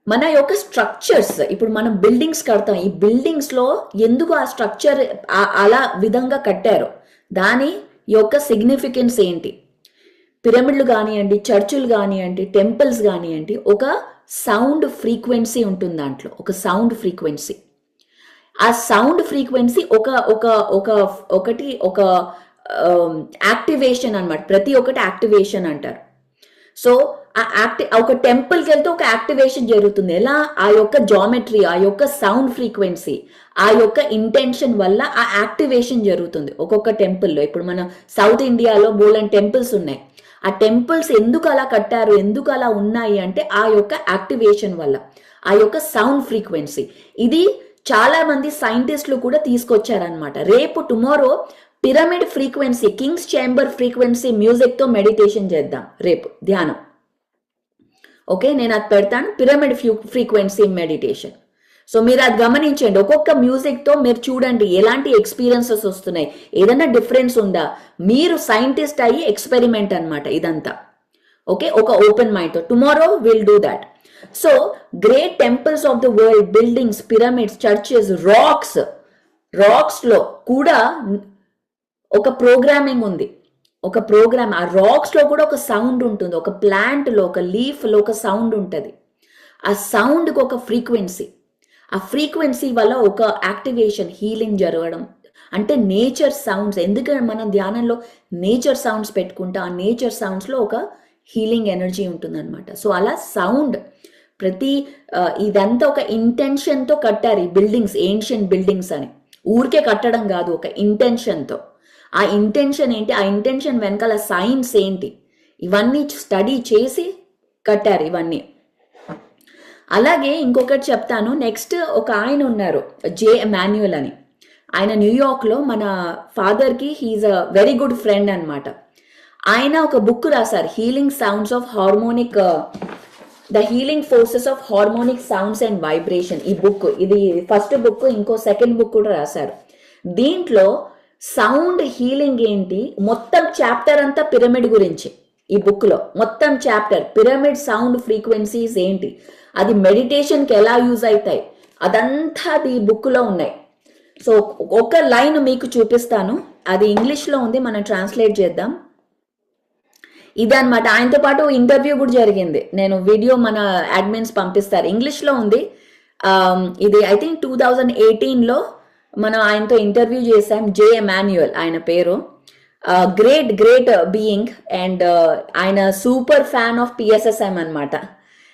మన యొక్క స్ట్రక్చర్స్, ఇప్పుడు మనం బిల్డింగ్స్ కడతాం. ఈ బిల్డింగ్స్ లో ఎందుకు ఆ స్ట్రక్చర్ అలా విధంగా కట్టారో దాని యొక్క సిగ్నిఫికెన్స్ ఏంటి? పిరమిడ్లు కానివ్వండి, చర్చిలు కానివ్వండి, టెంపుల్స్ కానివ్వండి, ఒక సౌండ్ ఫ్రీక్వెన్సీ ఉంటుంది దాంట్లో, ఒక సౌండ్ ఫ్రీక్వెన్సీ. ఆ సౌండ్ ఫ్రీక్వెన్సీ ఒక యాక్టివేషన్ అన్నమాట. ప్రతి ఒక్కటి యాక్టివేషన్ అంటారు. సో ఒక టెంపుల్కి వెళ్తే ఒక యాక్టివేషన్ జరుగుతుంది. ఎలా? ఆ యొక్క జామెట్రీ, ఆ యొక్క సౌండ్ ఫ్రీక్వెన్సీ, ఆ యొక్క ఇంటెన్షన్ వల్ల ఆ యాక్టివేషన్ జరుగుతుంది ఒక్కొక్క టెంపుల్లో. ఇప్పుడు మన సౌత్ ఇండియాలో బోలెన్ టెంపుల్స్ ఉన్నాయి. ఆ టెంపుల్స్ ఎందుకు అలా కట్టారు, ఎందుకు అలా ఉన్నాయి అంటే ఆ యొక్క యాక్టివేషన్ వల్ల, ఆ యొక్క సౌండ్ ఫ్రీక్వెన్సీ. ఇది చాలా మంది సైంటిస్టులు కూడా తీసుకొచ్చారనమాట. Tomorrow pyramid frequency, king's chamber frequency music తో మెడిటేషన్ చేద్దాం రేపు, ధ్యానం. ఓకే, నేను అది పెడతాను, పిరమిడ్ ఫ్రీక్వెన్సీ మెడిటేషన్. సో మీరు అది గమనించండి. ఒక్కొక్క మ్యూజిక్ తో మీరు చూడండి ఎలాంటి ఎక్స్పీరియన్సెస్ వస్తున్నాయి, ఏదైనా డిఫరెన్స్ ఉందా. మీరు సైంటిస్ట్ అయ్యి ఎక్స్పెరిమెంట్ అన్నమాట ఇదంతా. ఓకే, ఒక ఓపెన్ మైండ్ తో. Tomorrow will do that. So great temples of the world, buildings, pyramids, churches, rocks లో కూడా ఒక ప్రోగ్రామింగ్ ఉంది. ఒక ప్రోగ్రామ్, ఆ రాక్స్ లో కూడా ఒక సౌండ్ ఉంటుంది. ఒక ప్లాంట్ లో, ఒక లీఫ్ లో ఒక సౌండ్ ఉంటుంది. ఆ సౌండ్ కి ఒక ఫ్రీక్వెన్సీ, ఆ ఫ్రీక్వెన్సీ వల్ల ఒక యాక్టివేషన్, హీలింగ్ జరగడం. అంటే నేచర్ సౌండ్స్, ఎందుకంటే మనం ధ్యానంలో నేచర్ సౌండ్స్ పెట్టుకుంటా, ఆ నేచర్ సౌండ్స్ లో ఒక హీలింగ్ ఎనర్జీ ఉంటుంది అనమాట. సో అలా సౌండ్ ఇదంతా ఒక ఇంటెన్షన్ తో కట్టారు ఈ బిల్డింగ్స్, ఏన్షియంట్ బిల్డింగ్స్ అని. ఊరికే కట్టడం కాదు, ఒక ఇంటెన్షన్ తో. ఆ ఇంటెన్షన్ ఏంటి, ఆ ఇంటెన్షన్ వెనకాల సైన్స్ ఏంటి, ఇవన్నీ స్టడీ చేసి కట్టారు ఇవన్నీ. అలాగే ఇంకొకటి చెప్తాను. నెక్స్ట్ ఒక ఆయన ఉన్నారు, జే ఎమాన్యుయల్ అని. ఆయన న్యూయార్క్ లో మన ఫాదర్ కి he is a very good friend అన్నమాట. ఆయన ఒక బుక్ రాశారు, healing sounds of harmonic, the healing forces of harmonic sounds and vibration. ఈ బుక్, ఇది ఫస్ట్ బుక్, ఇంకో సెకండ్ బుక్ కూడా రాశారు. దీంట్లో సౌండ్ హీలింగ్ ఏంటి, మొత్తం చాప్టర్ అంతా పిరమిడ్ గురించి. ఈ బుక్ లో మొత్తం చాప్టర్ పిరమిడ్ సౌండ్ ఫ్రీక్వెన్సీస్ ఏంటి, అది మెడిటేషన్ కి ఎలా యూజ్ అవుతాయి, అదంతా ఈ బుక్ లో ఉన్నాయి. సో ఒక లైన్ మీకు చూపిస్తాను, అది ఇంగ్లీష్ లో ఉంది, మనం ట్రాన్స్లేట్ చేద్దాం. ఇదన్నమాట. ఆయనతో పాటు ఇంటర్వ్యూ కూడా జరిగింది. నేను వీడియో మన అడ్మిన్స్ పంపిస్తారు, ఇంగ్లీష్ లో ఉంది. ఇది ఐ థింక్ 2018లో మనం ఆయనతో ఇంటర్వ్యూ చేసాం. జే ఎమాన్యుయల్ ఆయన పేరు. గ్రేట్ బీయింగ్, అండ్ ఆయన సూపర్ ఫ్యాన్ ఆఫ్ పిఎస్ఎస్ఎం అన్నమాట.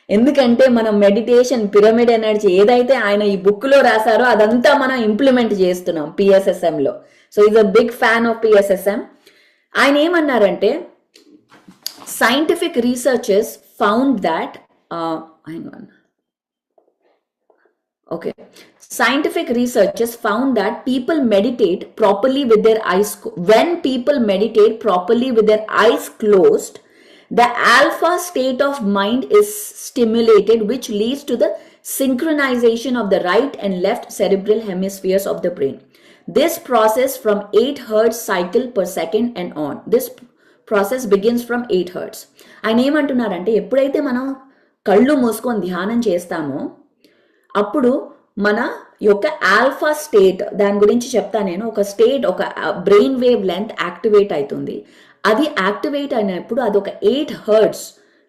ఎందుకంటే మనం మెడిటేషన్, పిరమిడ్ ఎనర్జీ ఏదైతే ఆయన ఈ బుక్ లో రాశారో అదంతా మనం ఇంప్లిమెంట్ చేస్తున్నాం పిఎస్ఎస్ఎం లో. So is a big fan of PSSM. ఆయన ఏమన్నారంటే, scientific researchers found that scientific researchers found that people meditate properly with their eyes. When people meditate properly with their eyes closed, the alpha state of mind is stimulated, which leads to the synchronization of the right and left cerebral hemispheres of the brain. This process from 8 hertz cycle per second and on. This process begins from 8 hertz. ఆయన ఏమంటున్నారంటే ఎప్పుడైతే మనం కళ్ళు మూసుకొని ధ్యానం చేస్తామో అప్పుడు మన యొక్క ఆల్ఫా స్టేట్, దాని గురించి చెప్తా నేను, ఒక స్టేట్, ఒక బ్రెయిన్ వేవ్ లెంత్ యాక్టివేట్ అవుతుంది. అది యాక్టివేట్ అయినప్పుడు అది ఒక 8 హర్ట్స్.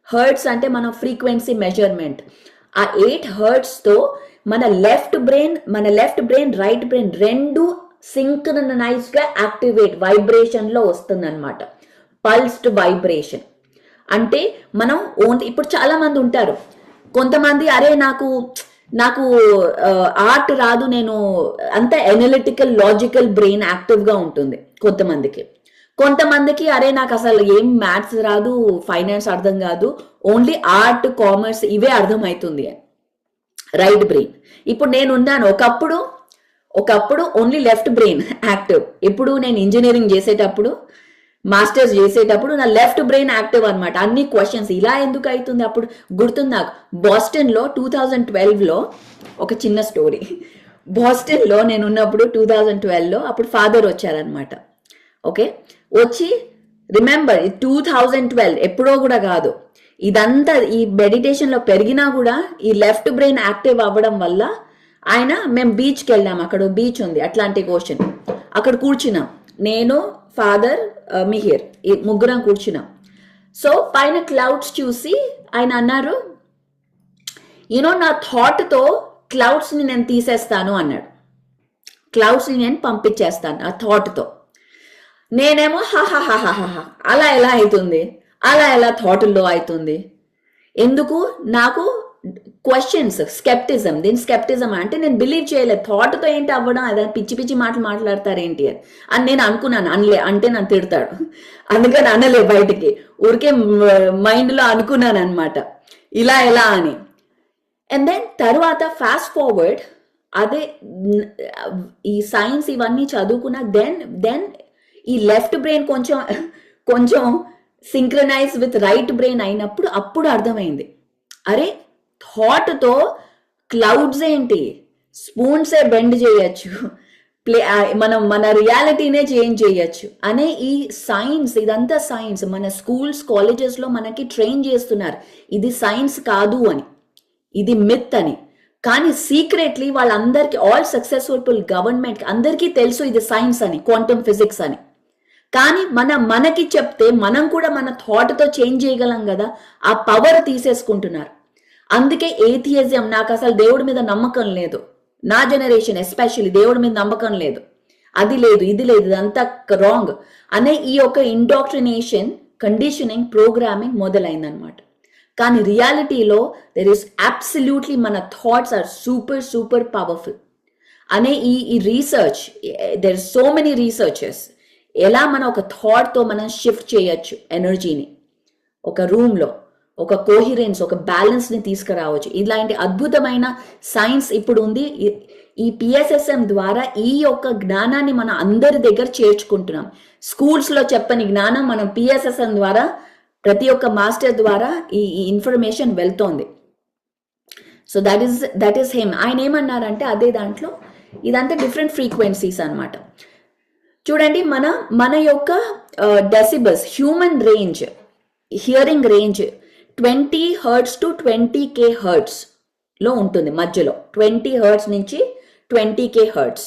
హర్ట్స్ అంటే మన ఫ్రీక్వెన్సీ మెజర్మెంట్. ఆ 8 హర్ట్స్తో మన లెఫ్ట్ బ్రెయిన్ రైట్ బ్రెయిన్ రెండు సింక్రనైజ్గా యాక్టివేట్ వైబ్రేషన్లో వస్తుందన్నమాట. పల్స్డ్ వైబ్రేషన్ అంటే మనం ఓన్లీ, ఇప్పుడు చాలా మంది ఉంటారు, కొంతమంది అరే నాకు ఆర్ట్ రాదు, నేను అంత ఎనలిటికల్ లాజికల్ బ్రెయిన్ యాక్టివ్గా ఉంటుంది కొంతమందికి అరే నాకు అసలు ఏం మ్యాథ్స్ రాదు, ఫైనాన్స్ అర్థం కాదు, ఓన్లీ ఆర్ట్ కామర్స్ ఇవే అర్థమవుతుంది రైట్ బ్రెయిన్. ఇప్పుడు నేను ఉన్నాను, ఒకప్పుడు ఓన్లీ లెఫ్ట్ బ్రెయిన్ యాక్టివ్. ఇప్పుడు నేను ఇంజనీరింగ్ చేసేటప్పుడు, మాస్టర్స్ చేసేటప్పుడు నా లెఫ్ట్ బ్రెయిన్ యాక్టివ్ అనమాట. అన్ని క్వశ్చన్స్ ఇలా ఎందుకు అవుతుంది. అప్పుడు గుర్తుంది నాకు, బాస్టన్లో 2012లో ఒక చిన్న స్టోరీ. బాస్టన్లో నేను ఉన్నప్పుడు 2012లో అప్పుడు ఫాదర్ వచ్చారనమాట. ఓకే, వచ్చి రిమెంబర్ 2012 ఎప్పుడో కూడా కాదు, ఇదంతా ఈ మెడిటేషన్లో పెరిగినా కూడా ఈ లెఫ్ట్ బ్రెయిన్ యాక్టివ్ అవ్వడం వల్ల మేము బీచ్కి వెళ్ళాం. అక్కడ బీచ్ ఉంది, అట్లాంటిక్ ఓషన్. అక్కడ కూర్చున్నాం, నేను, ఫాదర్, మిహిర్, ఈ ముగ్గురం కూర్చున్నాం. సో పైన క్లౌడ్స్ చూసి ఆయన అన్నారు, యూనో నా థాట్తో క్లౌడ్స్ని నేను తీసేస్తాను అన్నాడు. క్లౌడ్స్ని నేను పంపించేస్తాను ఆ థాట్తో. నేనేమో హాహాహాహాహా, అలా ఎలా అవుతుంది, అలా ఎలా థాట్లో అవుతుంది, ఎందుకు నాకు క్వశ్చన్స్, స్కెప్టిజం. దీని స్కెప్టిజం అంటే నేను బిలీవ్ చేయలేదు, థాట్తో ఏంటి అవ్వడం, అదే పిచ్చి పిచ్చి మాటలు మాట్లాడతారేంటి అని నేను అనుకున్నాను. అంటే నన్ను తిడతాడు, అందుకని అనలే బయటికి, ఊరికే మైండ్లో అనుకున్నాను అనమాట ఇలా ఎలా అని. అండ్ దెన్ తర్వాత ఫాస్ట్ ఫార్వర్డ్, అదే ఈ సైన్స్ ఇవన్నీ చదువుకున్నా, దెన్ ఈ లెఫ్ట్ బ్రెయిన్ కొంచెం సింక్రనైజ్ విత్ రైట్ బ్రెయిన్ అయినప్పుడు అప్పుడు అర్థమైంది, అరే థాట్తో క్లౌడ్స్ ఏంటి, స్పూన్సే బెండ్ చేయొచ్చు, మన రియాలిటీనే చేంజ్ చేయొచ్చు అనే ఈ సైన్స్, ఇదంతా సైన్స్. మన స్కూల్స్ కాలేజెస్లో మనకి ట్రైన్ చేస్తున్నారు ఇది సైన్స్ కాదు అని, ఇది మిత్ అని. కానీ సీక్రెట్లీ వాళ్ళందరికీ, ఆల్ సక్సెస్ఫుల్ గవర్నమెంట్ అందరికీ తెలుసు ఇది సైన్స్ అని, క్వాంటమ్ ఫిజిక్స్ అని. కానీ మనకి చెప్తే మనం కూడా మన థాట్తో చేంజ్ చేయగలం కదా, ఆ పవర్ తీసేసుకుంటున్నారు. అందుకే ఏథియిజం, నాకు అసలు దేవుడి మీద నమ్మకం లేదు, నా జనరేషన్ ఎస్పెషల్లీ దేవుడి మీద నమ్మకం లేదు, అది లేదు ఇది లేదు, ఇదంతా రాంగ్ అనే ఈ యొక్క ఇండాక్ట్రినేషన్, కండిషనింగ్, ప్రోగ్రామింగ్ మొదలైందనమాట. కానీ రియాలిటీలో దెర్ ఈస్ అబ్సల్యూట్లీ మన థాట్స్ ఆర్ సూపర్ పవర్ఫుల్ అనే ఈ research, there so many researches, ఎలా మనం ఒక థాట్తో మనం షిఫ్ట్ చేయొచ్చు ఎనర్జీని, ఒక రూమ్లో ఒక కోహిరెన్స్, ఒక బ్యాలెన్స్ని తీసుకురావచ్చు. ఇలాంటి అద్భుతమైన సైన్స్ ఇప్పుడు ఉంది. ఈ పిఎస్ఎస్ఎం ద్వారా ఈ యొక్క జ్ఞానాన్ని మనం అందరి దగ్గర చేర్చుకుంటున్నాం. స్కూల్స్లో చెప్పని జ్ఞానం మనం పిఎస్ఎస్ఎం ద్వారా, ప్రతి ఒక్క మాస్టర్ ద్వారా ఈ ఇన్ఫర్మేషన్ వెళ్తోంది. So that is him. ఆయన ఏమన్నారంటే అదే దాంట్లో ఇదంతా డిఫరెంట్ ఫ్రీక్వెన్సీస్ అనమాట. చూడండి, మన యొక్క decibels, human range, hearing range 20 hertz to 20K హర్ట్స్లో ఉంటుంది, మధ్యలో 20 హర్ట్స్ నుంచి 20K హర్ట్స్.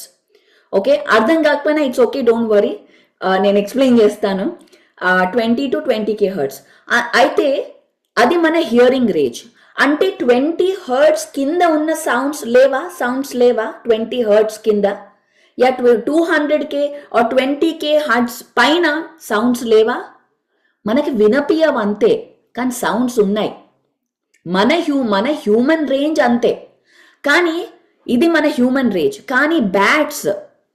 ఓకే, అర్థం కాకపోయినా ఇట్స్ ఓకే, డోంట్ వరీ, నేను ఎక్స్ప్లెయిన్ చేస్తాను. 20 to 20K హర్ట్స్ అయితే అది మన హియరింగ్ రేంజ్. అంటే 20 హర్ట్స్ కింద ఉన్న సౌండ్స్ లేవా 20 హర్ట్స్ కింద, యా 200K or 20K హర్ట్స్ పైన సౌండ్స్ లేవా, మనకి వినపియవంతే, కానీ సౌండ్స్ ఉన్నాయి. మన హ్యూమన్ రేంజ్ అంతే, కానీ ఇది మన హ్యూమన్ రేంజ్. కానీ bats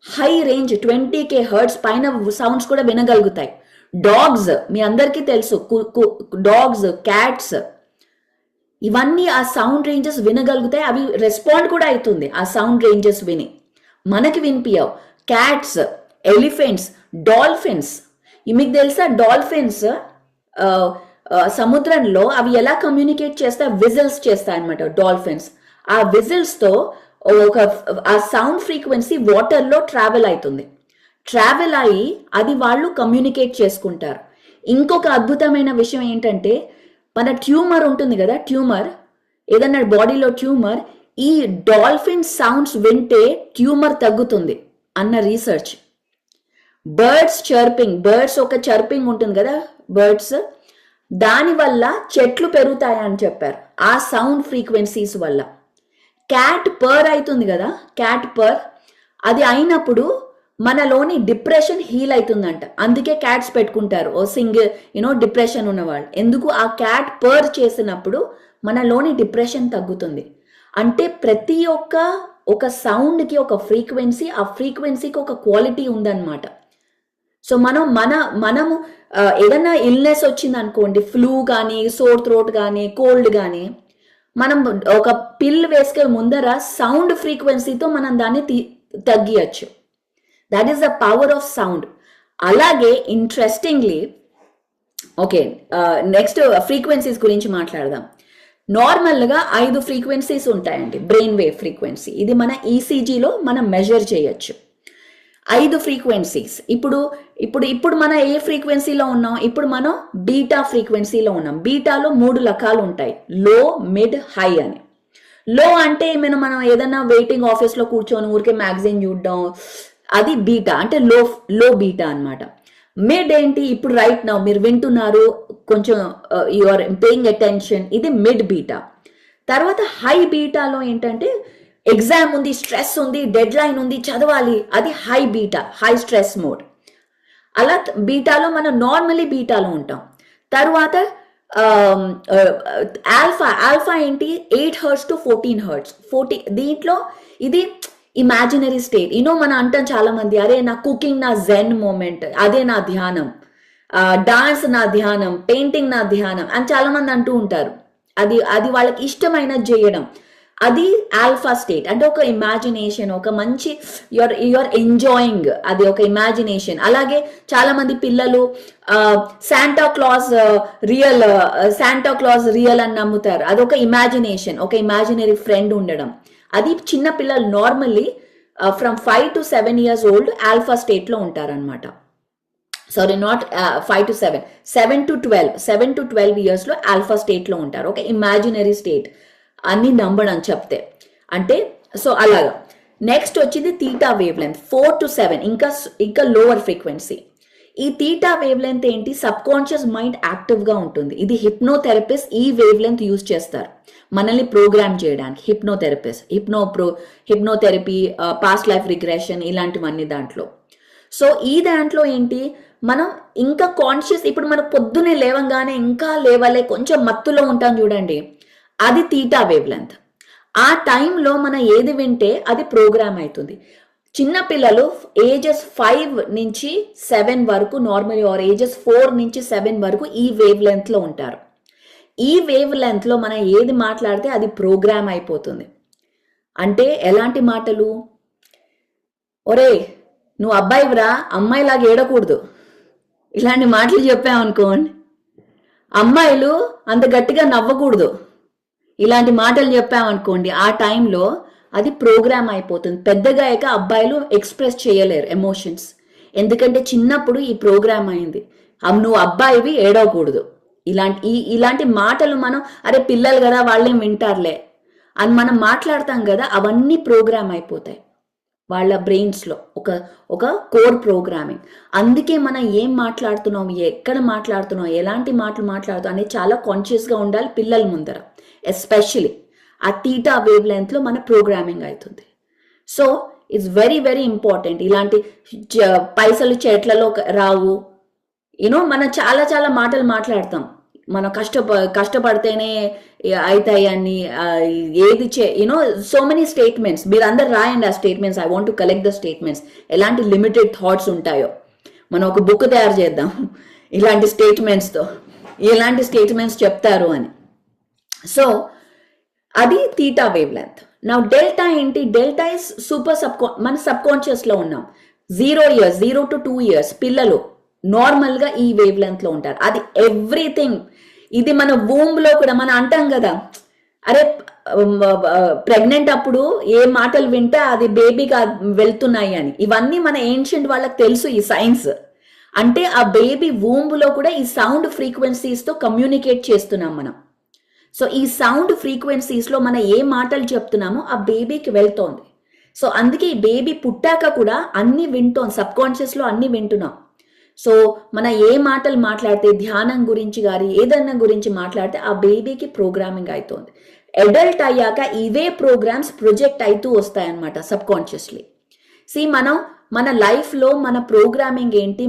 high range 20K hertz పైన సౌండ్స్ కూడా వినగలుగుతాయి. డాగ్స్, మీ అందరికీ తెలుసు, డాగ్స్, క్యాట్స్, ఇవన్నీ ఆ సౌండ్ రేంజెస్ వినగలుగుతాయి. అవి రెస్పాండ్ కూడా అవుతుంది ఆ సౌండ్ రేంజెస్ విని, మనకి వినిపించవు. క్యాట్స్, ఎలిఫెంట్స్, డాల్ఫిన్స్, మీకు తెలుసా డాల్ఫిన్స్ సముద్రంలో అవి ఎలా కమ్యూనికేట్ చేస్తాయి, విజిల్స్ చేస్తాయి అనమాట డాల్ఫిన్స్. ఆ విజిల్స్తో ఒక ఆ సౌండ్ ఫ్రీక్వెన్సీ వాటర్లో ట్రావెల్ అవుతుంది. ట్రావెల్ అయ్యి అది వాళ్ళు కమ్యూనికేట్ చేసుకుంటారు. ఇంకొక అద్భుతమైన విషయం ఏంటంటే మన ట్యూమర్ ఉంటుంది కదా, ట్యూమర్ ఏదన్నా బాడీలో ట్యూమర్, ఈ డాల్ఫిన్ సౌండ్స్ వింటే ట్యూమర్ తగ్గుతుంది అన్న రీసెర్చ్. బర్డ్స్ చర్పింగ్, బర్డ్స్ ఒక చర్పింగ్ ఉంటుంది కదా బర్డ్స్, దానివల్ల చెట్లు పెరుగుతాయని చెప్పారు ఆ సౌండ్ ఫ్రీక్వెన్సీస్ వల్ల. క్యాట్ పర్ అవుతుంది కదా, క్యాట్ పర్, అది అయినప్పుడు మనలోని డిప్రెషన్ హీల్ అవుతుందంట. అందుకే క్యాట్స్ పెట్టుకుంటారు ఓ సింగిల్ డిప్రెషన్ ఉన్నవాళ్ళు. ఎందుకు? ఆ క్యాట్ పర్ చేసినప్పుడు మనలోని డిప్రెషన్ తగ్గుతుంది. అంటే ప్రతి ఒక సౌండ్కి ఒక ఫ్రీక్వెన్సీ, ఆ ఫ్రీక్వెన్సీకి ఒక క్వాలిటీ ఉందన్నమాట. సో మనము ఏదన్నా ఇల్నెస్ వచ్చింది అనుకోండి, ఫ్లూ కానీ, సోర్ థ్రోట్ కానీ, కోల్డ్ కానీ, మనం ఒక పిల్ వేసుకే ముందర సౌండ్ ఫ్రీక్వెన్సీతో మనం దాన్ని తగ్గియచ్చు. That is the power of sound. అలాగే ఇంట్రెస్టింగ్లీ, ఓకే, నెక్స్ట్ ఫ్రీక్వెన్సీస్ గురించి మాట్లాడదాం. నార్మల్గా 5 ఫ్రీక్వెన్సీస్ ఉంటాయండి. బ్రెయిన్ వేవ్ ఫ్రీక్వెన్సీ, ఇది మన ఈసీజీలో మనం మెజర్ చేయొచ్చు. 5 ఫ్రీక్వెన్సీస్. ఇప్పుడు మనం ఏ ఫ్రీక్వెన్సీలో ఉన్నాం? ఇప్పుడు మనం బీటా ఫ్రీక్వెన్సీలో ఉన్నాం. బీటాలో 3 రకాలు ఉంటాయి, లో, మిడ్, హై అని. లో అంటే మనం ఏదైనా వెయిటింగ్ ఆఫీస్లో కూర్చొని ఊరికే మ్యాగజైన్ చూడడం, అది బీటా, అంటే లో బీటా అన్నమాట. మిడ్ ఏంటి? ఇప్పుడు రైట్ నౌ మీరు వింటున్నారు, కొంచెం యు ఆర్ పేయింగ్ అటెన్షన్, ఇది మిడ్ బీటా. తర్వాత హై బీటాలో ఏంటంటే ఎగ్జామ్ ఉంది, స్ట్రెస్ ఉంది, డెడ్ లైన్ ఉంది, చదవాలి, అది high beta, high stress mode. అలా బీటాలో మనం నార్మల్లీ బీటాలో ఉంటాం. తర్వాత ఆల్ఫా ఏంటి? 8 Hz to 14 Hz. దీంట్లో ఇది ఇమాజినరీ స్టేట్. మనం అంటాం చాలా మంది, అరే నా కుకింగ్ నా జెన్ మూమెంట్, అదే నా ధ్యానం, డాన్స్ నా ధ్యానం, పెయింటింగ్ నా ధ్యానం అని చాలా మంది అంటూ ఉంటారు. అది వాళ్ళకి ఇష్టమైనది చేయడం, అది ఆల్ఫా స్టేట్. అంటే ఒక ఇమాజినేషన్, ఒక మంచి యువర్ ఎంజాయింగ్, అది ఒక ఇమాజినేషన్. అలాగే చాలా మంది పిల్లలు శాంటా క్లాజ్ రియల్ అని నమ్ముతారు. అదొక ఇమాజినేషన్, ఒక ఇమాజినరీ ఫ్రెండ్ ఉండడం. అది చిన్న పిల్లలు normally from 5 to 7 years old alpha స్టేట్లో ఉంటారనమాట. సారీ, నాట్ 5 to 7, 7 to 12 yearsలో ఆల్ఫా స్టేట్లో ఉంటారు. ఒక ఇమాజినరీ స్టేట్ అన్ని నమ్మడం చెప్తే. అంటే సో అలాగా. నెక్స్ట్ వచ్చింది తీటా వేవ్ లెంత్, 4 to 7, ఇంకా లోవర్ ఫ్రీక్వెన్సీ. ఈ తీటా వేవ్ లెంత్ ఏంటి? సబ్ కాన్షియస్ మైండ్ యాక్టివ్గా ఉంటుంది. ఇది హిప్నోథెరపిస్ట్ ఈ వేవ్ లెంత్ యూజ్ చేస్తారు మనల్ని ప్రోగ్రామ్ చేయడానికి. Hypnotherapist, hypnotherapy, past life regression, ఇలాంటివన్నీ దాంట్లో. సో ఈ దాంట్లో ఏంటి, మనం ఇంకా కాన్షియస్, ఇప్పుడు మనం పొద్దునే లేవంగానే ఇంకా లేవలే, కొంచెం మత్తులో ఉంటాం చూడండి, అది తీటా వేవ్ లెంత్. ఆ టైంలో మనం ఏది వింటే అది ప్రోగ్రామ్ అవుతుంది. చిన్నపిల్లలు ఏజెస్ 5 నుంచి 7 వరకు నార్మల్, ఆర్ ఏజెస్ 4 నుంచి 7 వరకు ఈ వేవ్ లెంత్లో ఉంటారు. ఈ వేవ్ లెంత్లో మనం ఏది మాట్లాడితే అది ప్రోగ్రామ్ అయిపోతుంది. అంటే ఎలాంటి మాటలు? ఒరే నువ్వు అబ్బాయివరా, అమ్మాయిలాగా ఏడకూడదు, ఇలాంటి మాటలు చెప్పామనుకోండి. అమ్మాయిలు అంత గట్టిగా నవ్వకూడదు, ఇలాంటి మాటలు చెప్పామనుకోండి. ఆ టైంలో అది ప్రోగ్రామ్ అయిపోతుంది. పెద్దగా అయ్యాక అబ్బాయిలు ఎక్స్ప్రెస్ చేయలేరు ఎమోషన్స్, ఎందుకంటే చిన్నప్పుడు ఈ ప్రోగ్రామ్ అయింది. నువ్వు అబ్బాయివి, ఏడవకూడదు, ఇలాంటి మాటలు మనం, అరే పిల్లలు కదా వాళ్ళేం వింటారులే అని మనం మాట్లాడతాం కదా, అవన్నీ ప్రోగ్రామ్ అయిపోతాయి వాళ్ళ బ్రెయిన్స్లో, ఒక కోర్ ప్రోగ్రామింగ్. అందుకే మనం ఏం మాట్లాడుతున్నాం, ఎక్కడ మాట్లాడుతున్నాం, ఎలాంటి మాటలు మాట్లాడుతాం అనేది చాలా కాన్షియస్గా ఉండాలి పిల్లల ముందర. ఎస్పెషలీ ఆ తీటా వేవ్ లెంత్లో మన ప్రోగ్రామింగ్ అవుతుంది. So it's very very important. ఇలాంటి పైసలు చెట్లలో రావు, మనం చాలా చాలా మాటలు మాట్లాడతాం, మనం కష్టపడితేనే అవుతాయి అని, ఏది సో మెనీ స్టేట్మెంట్స్. మీరు అందరు రాయండి ఆ statements. I want to collect the statements. ఎలాంటి లిమిటెడ్ థాట్స్ ఉంటాయో మనం ఒక బుక్ తయారు చేద్దాం ఇలాంటి స్టేట్మెంట్స్తో, ఎలాంటి స్టేట్మెంట్స్ చెప్తారు అని. సో అది తీటా వేవ్ లెంత్. నా డెల్టా ఏంటి? డెల్టా ఇస్ మన సబ్ కాన్షియస్లో ఉన్నాం. 0 to 2 years పిల్లలు నార్మల్గా ఈ వేవ్ లెంత్లో ఉంటారు. అది ఎవ్రీథింగ్. ఇది మన వూంబ్లో కూడా మనం అంటాం కదా, అరే ప్రెగ్నెంట్ అప్పుడు ఏ మాటలు వింటే అది బేబీగా వెళ్తున్నాయి అని, ఇవన్నీ మన ఏన్షియంట్ వాళ్ళకి తెలుసు ఈ సైన్స్. అంటే ఆ బేబీ వూంబ్లో కూడా ఈ సౌండ్ ఫ్రీక్వెన్సీస్తో కమ్యూనికేట్ చేస్తున్నాం మనం. సో ఈ సౌండ్ ఫ్రీక్వెన్సీస్లో మనం ఏ మాటలు చెప్తున్నామో ఆ బేబీకి వెళ్తోంది. సో అందుకే ఈ బేబీ పుట్టాక కూడా అన్ని వింటోం, సబ్ కాన్షియస్లో అన్ని వింటున్నాం. సో మన ఏ మాటలు మాట్లాడితే, ధ్యానం గురించి కానీ ఏదన్నా గురించి మాట్లాడితే ఆ బేబీకి ప్రోగ్రామింగ్ అవుతోంది. అడల్ట్ అయ్యాక ఇవే ప్రోగ్రామ్స్ ప్రొజెక్ట్ అవుతూ వస్తాయన్నమాట సబ్ కాన్షియస్లీ. మనం మన లైఫ్లో మన ప్రోగ్రామింగ్ ఏంటి,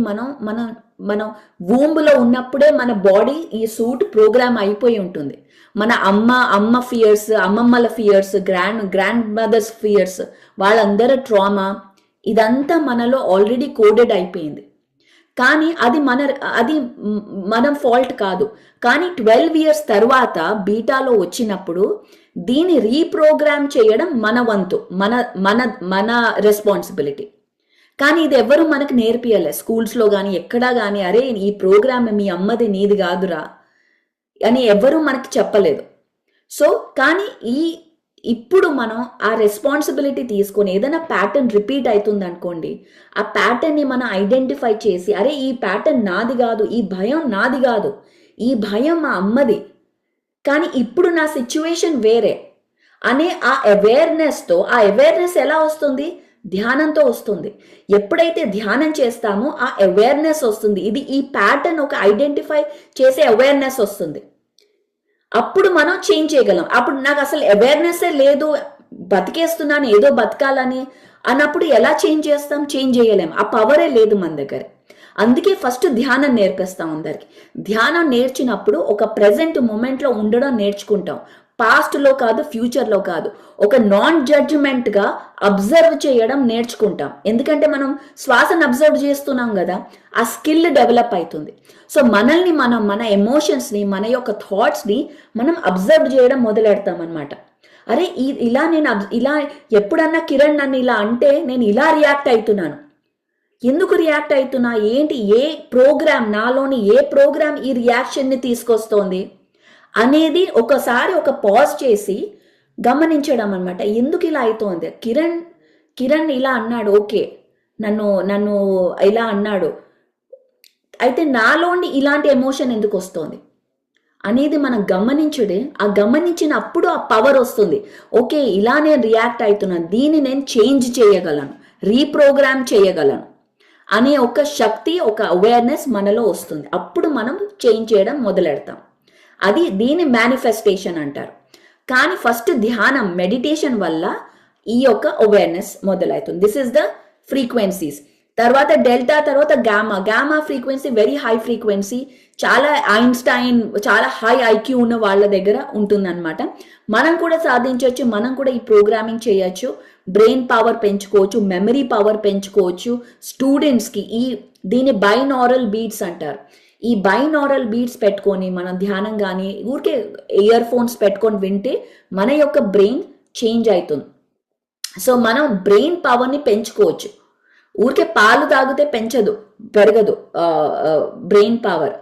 మనం వూంబ్లో ఉన్నప్పుడే మన బాడీ ఈ సూట్ ప్రోగ్రామ్ అయిపోయి ఉంటుంది. మన అమ్మ ఫియర్స్, అమ్మమ్మల ఫియర్స్, గ్రాండ్ మదర్స్ ఫియర్స్, వాళ్ళందరూ ట్రామా, ఇదంతా మనలో ఆల్రెడీ కోడెడ్ అయిపోయింది. కానీ అది మనం ఫాల్ట్ కాదు. కానీ 12 years తర్వాత బీటాలో వచ్చినప్పుడు దీన్ని రీప్రోగ్రామ్ చేయడం మన వంతు, మన రెస్పాన్సిబిలిటీ. కానీ ఇది ఎవరు మనకు నేర్పియలే, స్కూల్స్లో కానీ ఎక్కడా కానీ, అరే ఈ ప్రోగ్రామ్ మీ అమ్మది నీది కాదురా అని ఎవరు మనకి చెప్పలేదు. సో కానీ ఇప్పుడు మనం ఆ రెస్పాన్సిబిలిటీ తీసుకొని ఏదైనా ప్యాటర్న్ రిపీట్ అవుతుంది అనుకోండి, ఆ ప్యాటర్న్ని మనం ఐడెంటిఫై చేసి, అరే ఈ ప్యాటర్న్ నాది కాదు, ఈ భయం నాది కాదు, ఈ భయం మా అమ్మది, కానీ ఇప్పుడు నా సిచ్యువేషన్ వేరే అనే ఆ అవేర్నెస్తో, ఆ అవేర్నెస్ ఎలా వస్తుంది, ధ్యానంతో వస్తుంది. ఎప్పుడైతే ధ్యానం చేస్తామో ఆ అవేర్నెస్ వస్తుంది. ఈ ప్యాటర్న్ ఒక ఐడెంటిఫై చేసే అవేర్నెస్ వస్తుంది. అప్పుడు మనం చేంజ్ చేయగలం. అప్పుడు నాకు అసలు అవేర్నెస్సే లేదు, బతికేస్తున్నాను ఏదో బతకాలని అన్నప్పుడు ఎలా చేంజ్ చేస్తాం? చేంజ్ చేయలేం. ఆ పవరే లేదు మన దగ్గర. అందుకే ఫస్ట్ ధ్యానం నేర్పిస్తాం అందరికి. ధ్యానం నేర్చినప్పుడు ఒక ప్రెజెంట్ మూమెంట్లో ఉండడం నేర్చుకుంటాం. పాస్ట్లో కాదు, ఫ్యూచర్లో కాదు, ఒక నాన్ జడ్జిమెంట్గా అబ్జర్వ్ చేయడం నేర్చుకుంటాం. ఎందుకంటే మనం శ్వాసను అబ్జర్వ్ చేస్తున్నాం కదా, ఆ స్కిల్ డెవలప్ అవుతుంది. సో మనల్ని మన ఎమోషన్స్ని, మన యొక్క థాట్స్ని మనం అబ్జర్వ్ చేయడం మొదలెడతాం అనమాట. అరే ఇలా ఎప్పుడన్నా కిరణ్ నన్ను ఇలా అంటే నేను ఇలా రియాక్ట్ అవుతున్నాను, ఎందుకు రియాక్ట్ అవుతున్నా, ఏంటి, ఏ ప్రోగ్రామ్ నాలోని, ఏ ప్రోగ్రామ్ ఈ రియాక్షన్ని తీసుకొస్తోంది అనేది ఒకసారి ఒక పాజ్ చేసి గమనించడం అనమాట. ఎందుకు ఇలా అవుతోంది, కిరణ్ ఇలా అన్నాడు, ఓకే నన్ను ఇలా అన్నాడు, అయితే నాలోని ఇలాంటి ఎమోషన్ ఎందుకు వస్తుంది అనేది మనం గమనించుడే. ఆ గమనించినప్పుడు ఆ పవర్ వస్తుంది. ఓకే ఇలా నేను రియాక్ట్ అవుతున్నాను, దీన్ని నేను చేంజ్ చేయగలను, రీప్రోగ్రామ్ చేయగలను అనే ఒక శక్తి, ఒక అవేర్నెస్ మనలో వస్తుంది. అప్పుడు మనం చేంజ్ చేయడం మొదలెడతాం. దీని మేనిఫెస్టేషన్ అంటారు. కానీ ఫస్ట్ ధ్యానం, మెడిటేషన్ వల్ల ఈ యొక్క అవేర్నెస్ మొదలవుతుంది. This is the frequencies. తర్వాత డెల్టా, తర్వాత gamma frequency very high frequency. చాలా ఐన్స్టైన్, చాలా హై ఐక్యూ ఉన్న వాళ్ళ దగ్గర ఉంటుందన్నమాట. మనం కూడా సాధించవచ్చు, మనం కూడా ఈ ప్రోగ్రామింగ్ చేయొచ్చు, బ్రెయిన్ పవర్ పెంచుకోవచ్చు, మెమరీ పవర్ పెంచుకోవచ్చు. స్టూడెంట్స్కి దీన్ని బైనారల్ బీట్స్ అంటారు. ఈ బైనారల్ బీట్స్ పెట్టుకొని మనం ధ్యానం కానీ ఊరికే ఇయర్ ఫోన్స్ పెట్టుకొని వింటే మన యొక్క బ్రెయిన్ చేంజ్ అవుతుంది. సో మనం బ్రెయిన్ పవర్ని పెంచుకోవచ్చు. ఊరికే పాలు తాగితే పెరగదు బ్రెయిన్ పవర్.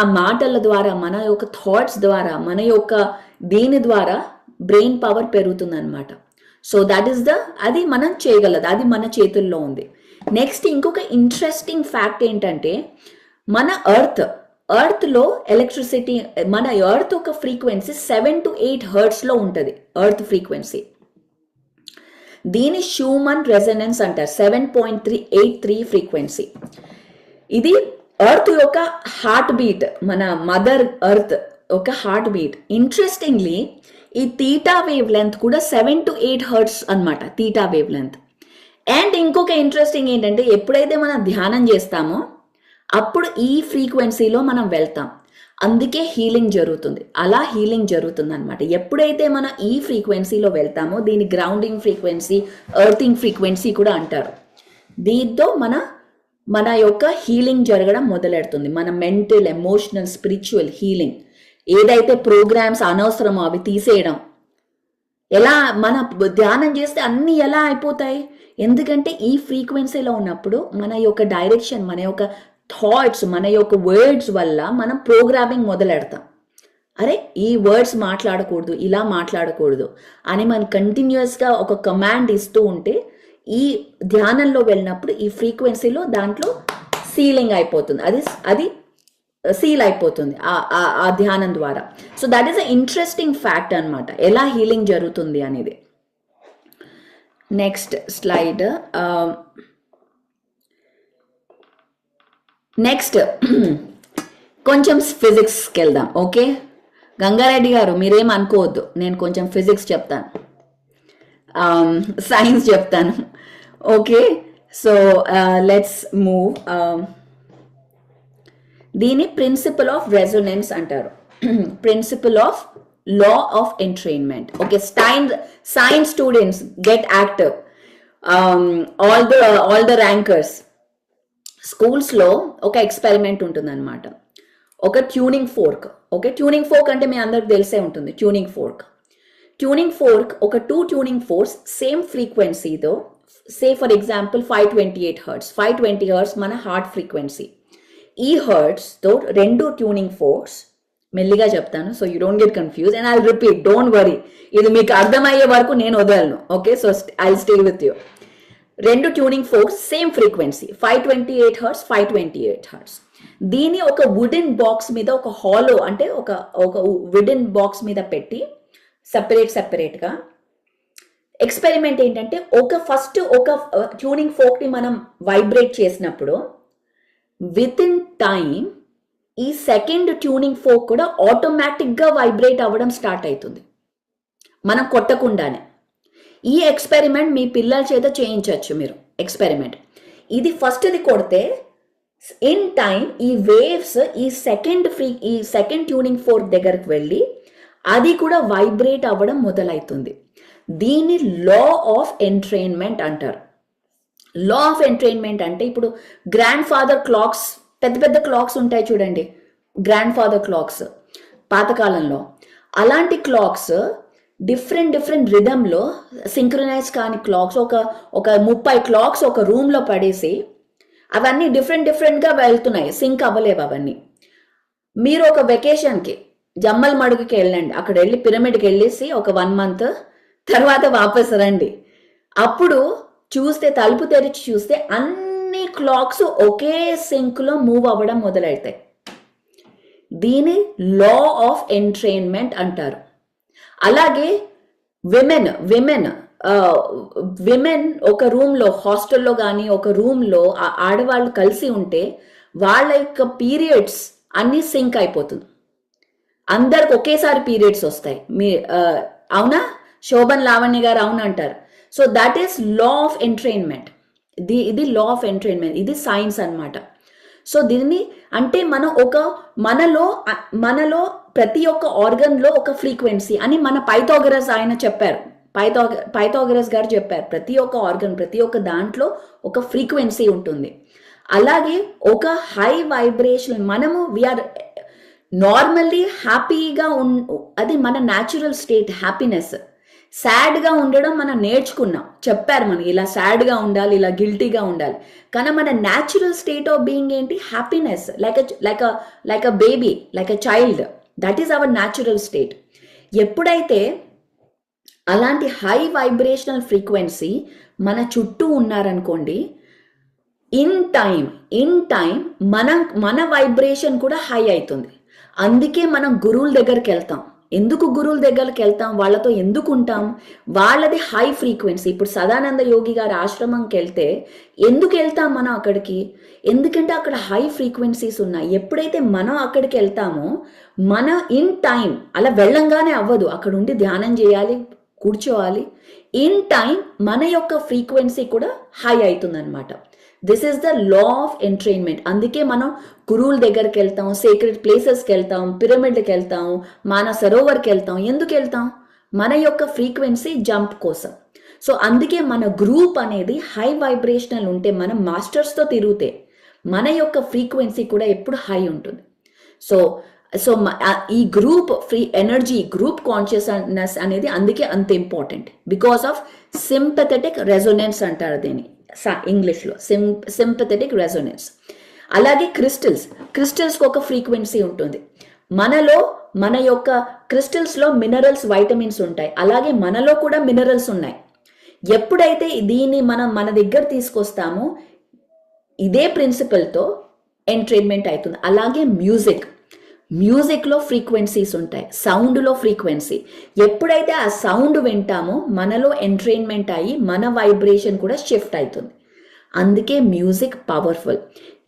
ఆ మాటల ద్వారా, మన యొక్క థాట్స్ ద్వారా, మన యొక్క దీని ద్వారా బ్రెయిన్ పవర్ పెరుగుతుంది అనమాట. సో దట్ ఈస్ అది మనం చేయగలదు, అది మన చేతుల్లో ఉంది. నెక్స్ట్ ఇంకొక ఇంట్రెస్టింగ్ ఫ్యాక్ట్ ఏంటంటే, మన ఎర్త్లో ఎలక్ట్రిసిటీ, మన ఎర్త్ ఒక ఫ్రీక్వెన్సీ 7 to 8 hertz ఉంటుంది. ఎర్త్ ఫ్రీక్వెన్సీ, దీని షూమన్ రెజొనెన్స్ అంటారు. 7.383 ఫ్రీక్వెన్సీ. ఇది ఎర్త్ యొక్క హార్ట్ బీట్, మన మదర్ ఎర్త్ ఒక హార్ట్ బీట్. ఇంట్రెస్టింగ్లీ ఈ తీటా వేవ్ లెంత్ కూడా 7 to 8 hertz అనమాట, తీటా వేవ్ లెంత్. అండ్ ఇంకొక ఇంట్రెస్టింగ్ ఏంటంటే, ఎప్పుడైతే మనం ధ్యానం చేస్తామో అప్పుడు ఈ ఫ్రీక్వెన్సీలో మనం వెళ్తాం. అందుకే హీలింగ్ జరుగుతుంది. అలా హీలింగ్ జరుగుతుంది అనమాట. ఎప్పుడైతే మనం ఈ ఫ్రీక్వెన్సీలో వెళ్తామో, దీని గ్రౌండింగ్ ఫ్రీక్వెన్సీ, ఎర్తింగ్ ఫ్రీక్వెన్సీ కూడా అంటారు. దీంతో మన యొక్క హీలింగ్ జరగడం మొదలెడుతుంది. మన మెంటల్, ఎమోషనల్, స్పిరిచువల్ హీలింగ్. ఏదైతే ప్రోగ్రామ్స్ అనవసరమో అవి తీసేయడం. ఎలా మన ధ్యానం చేస్తే అన్నీ ఎలా అయిపోతాయి, ఎందుకంటే ఈ ఫ్రీక్వెన్సీలో ఉన్నప్పుడు మన యొక్క డైరెక్షన్, మన యొక్క థాట్స్, మన యొక్క వర్డ్స్ వల్ల మనం ప్రోగ్రామింగ్ మొదలెడతాం. అరే ఈ వర్డ్స్ మాట్లాడకూడదు, ఇలా మాట్లాడకూడదు అని మనం కంటిన్యూస్గా ఒక కమాండ్ ఇస్తూ ఉంటే ఈ ధ్యానంలో వెళ్ళినప్పుడు ఈ ఫ్రీక్వెన్సీలో దాంట్లో సీలింగ్ అయిపోతుంది, అది సీల్ అయిపోతుంది ఆ ధ్యానం ద్వారా. So that is a interesting fact అనమాట, ఎలా హీలింగ్ జరుగుతుంది అనేది. Next slide. నెక్స్ట్ కొంచెం ఫిజిక్స్కి వెళ్దాం. ఓకే గంగారెడ్డి గారు మీరేం అనుకోవద్దు, నేను కొంచెం ఫిజిక్స్ చెప్తాను, సైన్స్ చెప్తాను. Okay so let's move. దీని ప్రిన్సిపల్ ఆఫ్ రెజొనెన్స్ అంటారు, principle of law of entrainment. Okay science students get active, all the rankers. స్కూల్స్లో ఒక ఎక్స్పెరిమెంట్ ఉంటుంది అనమాట, ఒక tuning fork. Okay tuning fork అంటే మీ అందరికి తెలిసే ఉంటుంది. ట్యూనింగ్ ఫోర్క్ ఒక 2 ట్యూనింగ్ ఫోర్క్స్ సేమ్ ఫ్రీక్వెన్సీతో, say for example 528 hertz. 520 hertz మన హార్ట్ ఫ్రీక్వెన్సీ. ఈ హర్ట్స్తో 2 ట్యూనింగ్ ఫోర్క్స్, మెల్లిగా చెప్తాను so you don't get confuse and I repeat, don't worry, ఇది మీకు అర్థమయ్యే వరకు నేను వదలను. Okay so I stay with you. 2 tuning forks same frequency, 528 hertz 528 hertz. దీని ఒక వుడెన్ బాక్స్ మీద, ఒక హాలో అంటే ఒక వుడెన్ బాక్స్ మీద పెట్టి సెపరేట్గా ఎక్స్పెరిమెంట్ ఏంటంటే ఫస్ట్ ఒక ట్యూనింగ్ ఫోర్క్ని మనం వైబ్రేట్ చేసినప్పుడు విత్ ఇన్ టైం ఈ సెకండ్ ట్యూనింగ్ ఫోర్క్ కూడా ఆటోమేటిక్గా వైబ్రేట్ అవ్వడం స్టార్ట్ అవుతుంది మనం కొట్టకుండానే. ఈ ఎక్స్పెరిమెంట్ మీ పిల్లల చేత చేయించవచ్చు మీరు ఎక్స్పెరిమెంట్. ఇది ఫస్ట్ది కొడితే ఇన్ టైం ఈ వేవ్స్ ఈ సెకండ్ ట్యూనింగ్ ఫోర్క్ దగ్గరికి వెళ్ళి అది కూడా వైబ్రేట్ అవ్వడం మొదలవుతుంది. దీన్ని లా ఆఫ్ ఎంట్రైన్మెంట్ అంటారు. లా ఆఫ్ ఎంట్రైన్మెంట్ అంటే ఇప్పుడు గ్రాండ్ ఫాదర్ క్లాక్స్, పెద్ద క్లాక్స్ ఉంటాయి చూడండి, గ్రాండ్ ఫాదర్ క్లాక్స్ పాతకాలంలో. అలాంటి క్లాక్స్ డిఫరెంట్ రిథంలో సింక్రనైజ్ కాని క్లాక్స్ ఒక 30 క్లాక్స్ ఒక రూమ్లో పడేసి అవన్నీ డిఫరెంట్గా వెళ్తున్నాయి, సింక్ అవ్వలేవు అవన్నీ. మీరు ఒక వెకేషన్కి జమ్మల్ మడుగుకి వెళ్ళండి, అక్కడ వెళ్ళి పిరమిడ్కి వెళ్ళేసి ఒక 1 month తర్వాత వాపస్ రండి. అప్పుడు చూస్తే, తలుపు తెరిచి చూస్తే అన్ని క్లాక్స్ ఒకే సింక్లో మూవ్ అవ్వడం మొదలెడతాయి. దీని లా ఆఫ్ ఎంట్రైన్మెంట్ అంటారు. అలాగే విమెన్ ఒక రూమ్లో, హాస్టల్లో కానీ ఒక రూమ్లో ఆడవాళ్ళు కలిసి ఉంటే వాళ్ళ యొక్క పీరియడ్స్ అన్నీ సింక్ అయిపోతుంది, అందరికి ఒకేసారి పీరియడ్స్ వస్తాయి. అవునా శోభన్ లావణ్య గారు అవును అంటారు. So that is law of entrainment. ఇది లా ఆఫ్ ఎంట్రైన్మెంట్, ఇది సైన్స్ అన్నమాట. సో దీన్ని అంటే మనలో ప్రతి ఒక్క ఆర్గన్లో ఒక ఫ్రీక్వెన్సీ అని మన పైథాగరస్ ఆయన చెప్పారు, పైథాగరస్ గారు చెప్పారు, ప్రతి ఒక్క ఆర్గన్ ప్రతి ఒక్క దాంట్లో ఒక ఫ్రీక్వెన్సీ ఉంటుంది. అలాగే ఒక హై వైబ్రేషన్, మనము వీఆర్ నార్మల్లీ హ్యాపీగా అది మన న్యాచురల్ స్టేట్, హ్యాపీనెస్. సాడ్గా ఉండడం మనం నేర్చుకున్నాం, చెప్పారు మనకి ఇలా సాడ్గా ఉండాలి, ఇలా గిల్టీగా ఉండాలి. కానీ మన న్యాచురల్ స్టేట్ ఆఫ్ బీయింగ్ ఏంటి? Happiness, like a baby, like a child. That is our natural state. ఎప్పుడైతే అలాంటి హై వైబ్రేషనల్ ఫ్రీక్వెన్సీ మన చుట్టూ ఉన్నారనుకోండి, ఇన్ టైం మన వైబ్రేషన్ కూడా హై అవుతుంది. అందుకే మనం గురువుల దగ్గరికి వెళ్తాం. ఎందుకు గురువుల దగ్గరికి వెళ్తాం? వాళ్ళతో ఎందుకు ఉంటాం? వాళ్ళది హై ఫ్రీక్వెన్సీ. ఇప్పుడు సదానంద యోగి గారి ఆశ్రమంకి వెళ్తే ఎందుకు వెళ్తాం మనం అక్కడికి? ఎందుకంటే అక్కడ హై ఫ్రీక్వెన్సీస్ ఉన్నాయి. ఎప్పుడైతే మనం అక్కడికి వెళ్తామో మన ఇన్ టైం, అలా వెళ్ళంగానే అవ్వదు, అక్కడ ఉండి ధ్యానం చేయాలి, కూర్చోవాలి. ఇన్ టైం మన యొక్క ఫ్రీక్వెన్సీ కూడా హై అవుతుంది అనమాట. This is the law of entrainment. అందుకే మనం గురువుల దగ్గరికి వెళ్తాం, సీక్రెట్ ప్లేసెస్కి వెళ్తాం, పిరమిడ్కి వెళ్తాం, మానస సరోవర్కి వెళ్తాం. ఎందుకు వెళ్తాం? మన యొక్క ఫ్రీక్వెన్సీ జంప్ కోసం. సో అందుకే మన గ్రూప్ అనేది హై వైబ్రేషనల్ ఉంటే, మనం మాస్టర్స్తో తిరిగితే మన యొక్క ఫ్రీక్వెన్సీ కూడా ఎప్పుడు హై ఉంటుంది. సో ఈ గ్రూప్ ఎనర్జీ, గ్రూప్ కాన్షియస్నెస్ అనేది అందుకే అంత important. Because of sympathetic resonance అంటారు దీన్ని ఇంగ్లీష్లో, సింపథెటిక్ రెజొనెన్స్. అలాగే క్రిస్టల్స్కి ఒక ఫ్రీక్వెన్సీ ఉంటుంది. మనలో మన యొక్క క్రిస్టల్స్లో మినరల్స్, వైటమిన్స్ ఉంటాయి. అలాగే మనలో కూడా మినరల్స్ ఉన్నాయి. ఎప్పుడైతే దీన్ని మనం మన దగ్గర తీసుకొస్తామో ఇదే ప్రిన్సిపల్తో ఎంట్రైన్మెంట్ అవుతుంది. అలాగే మ్యూజిక్లో ఫ్రీక్వెన్సీస్ ఉంటాయి, సౌండ్లో ఫ్రీక్వెన్సీ. ఎప్పుడైతే ఆ సౌండ్ వింటామో మనలో ఎంట్రైన్మెంట్ అయ్యి మన వైబ్రేషన్ కూడా షిఫ్ట్ అవుతుంది. అందుకే మ్యూజిక్ పవర్ఫుల్.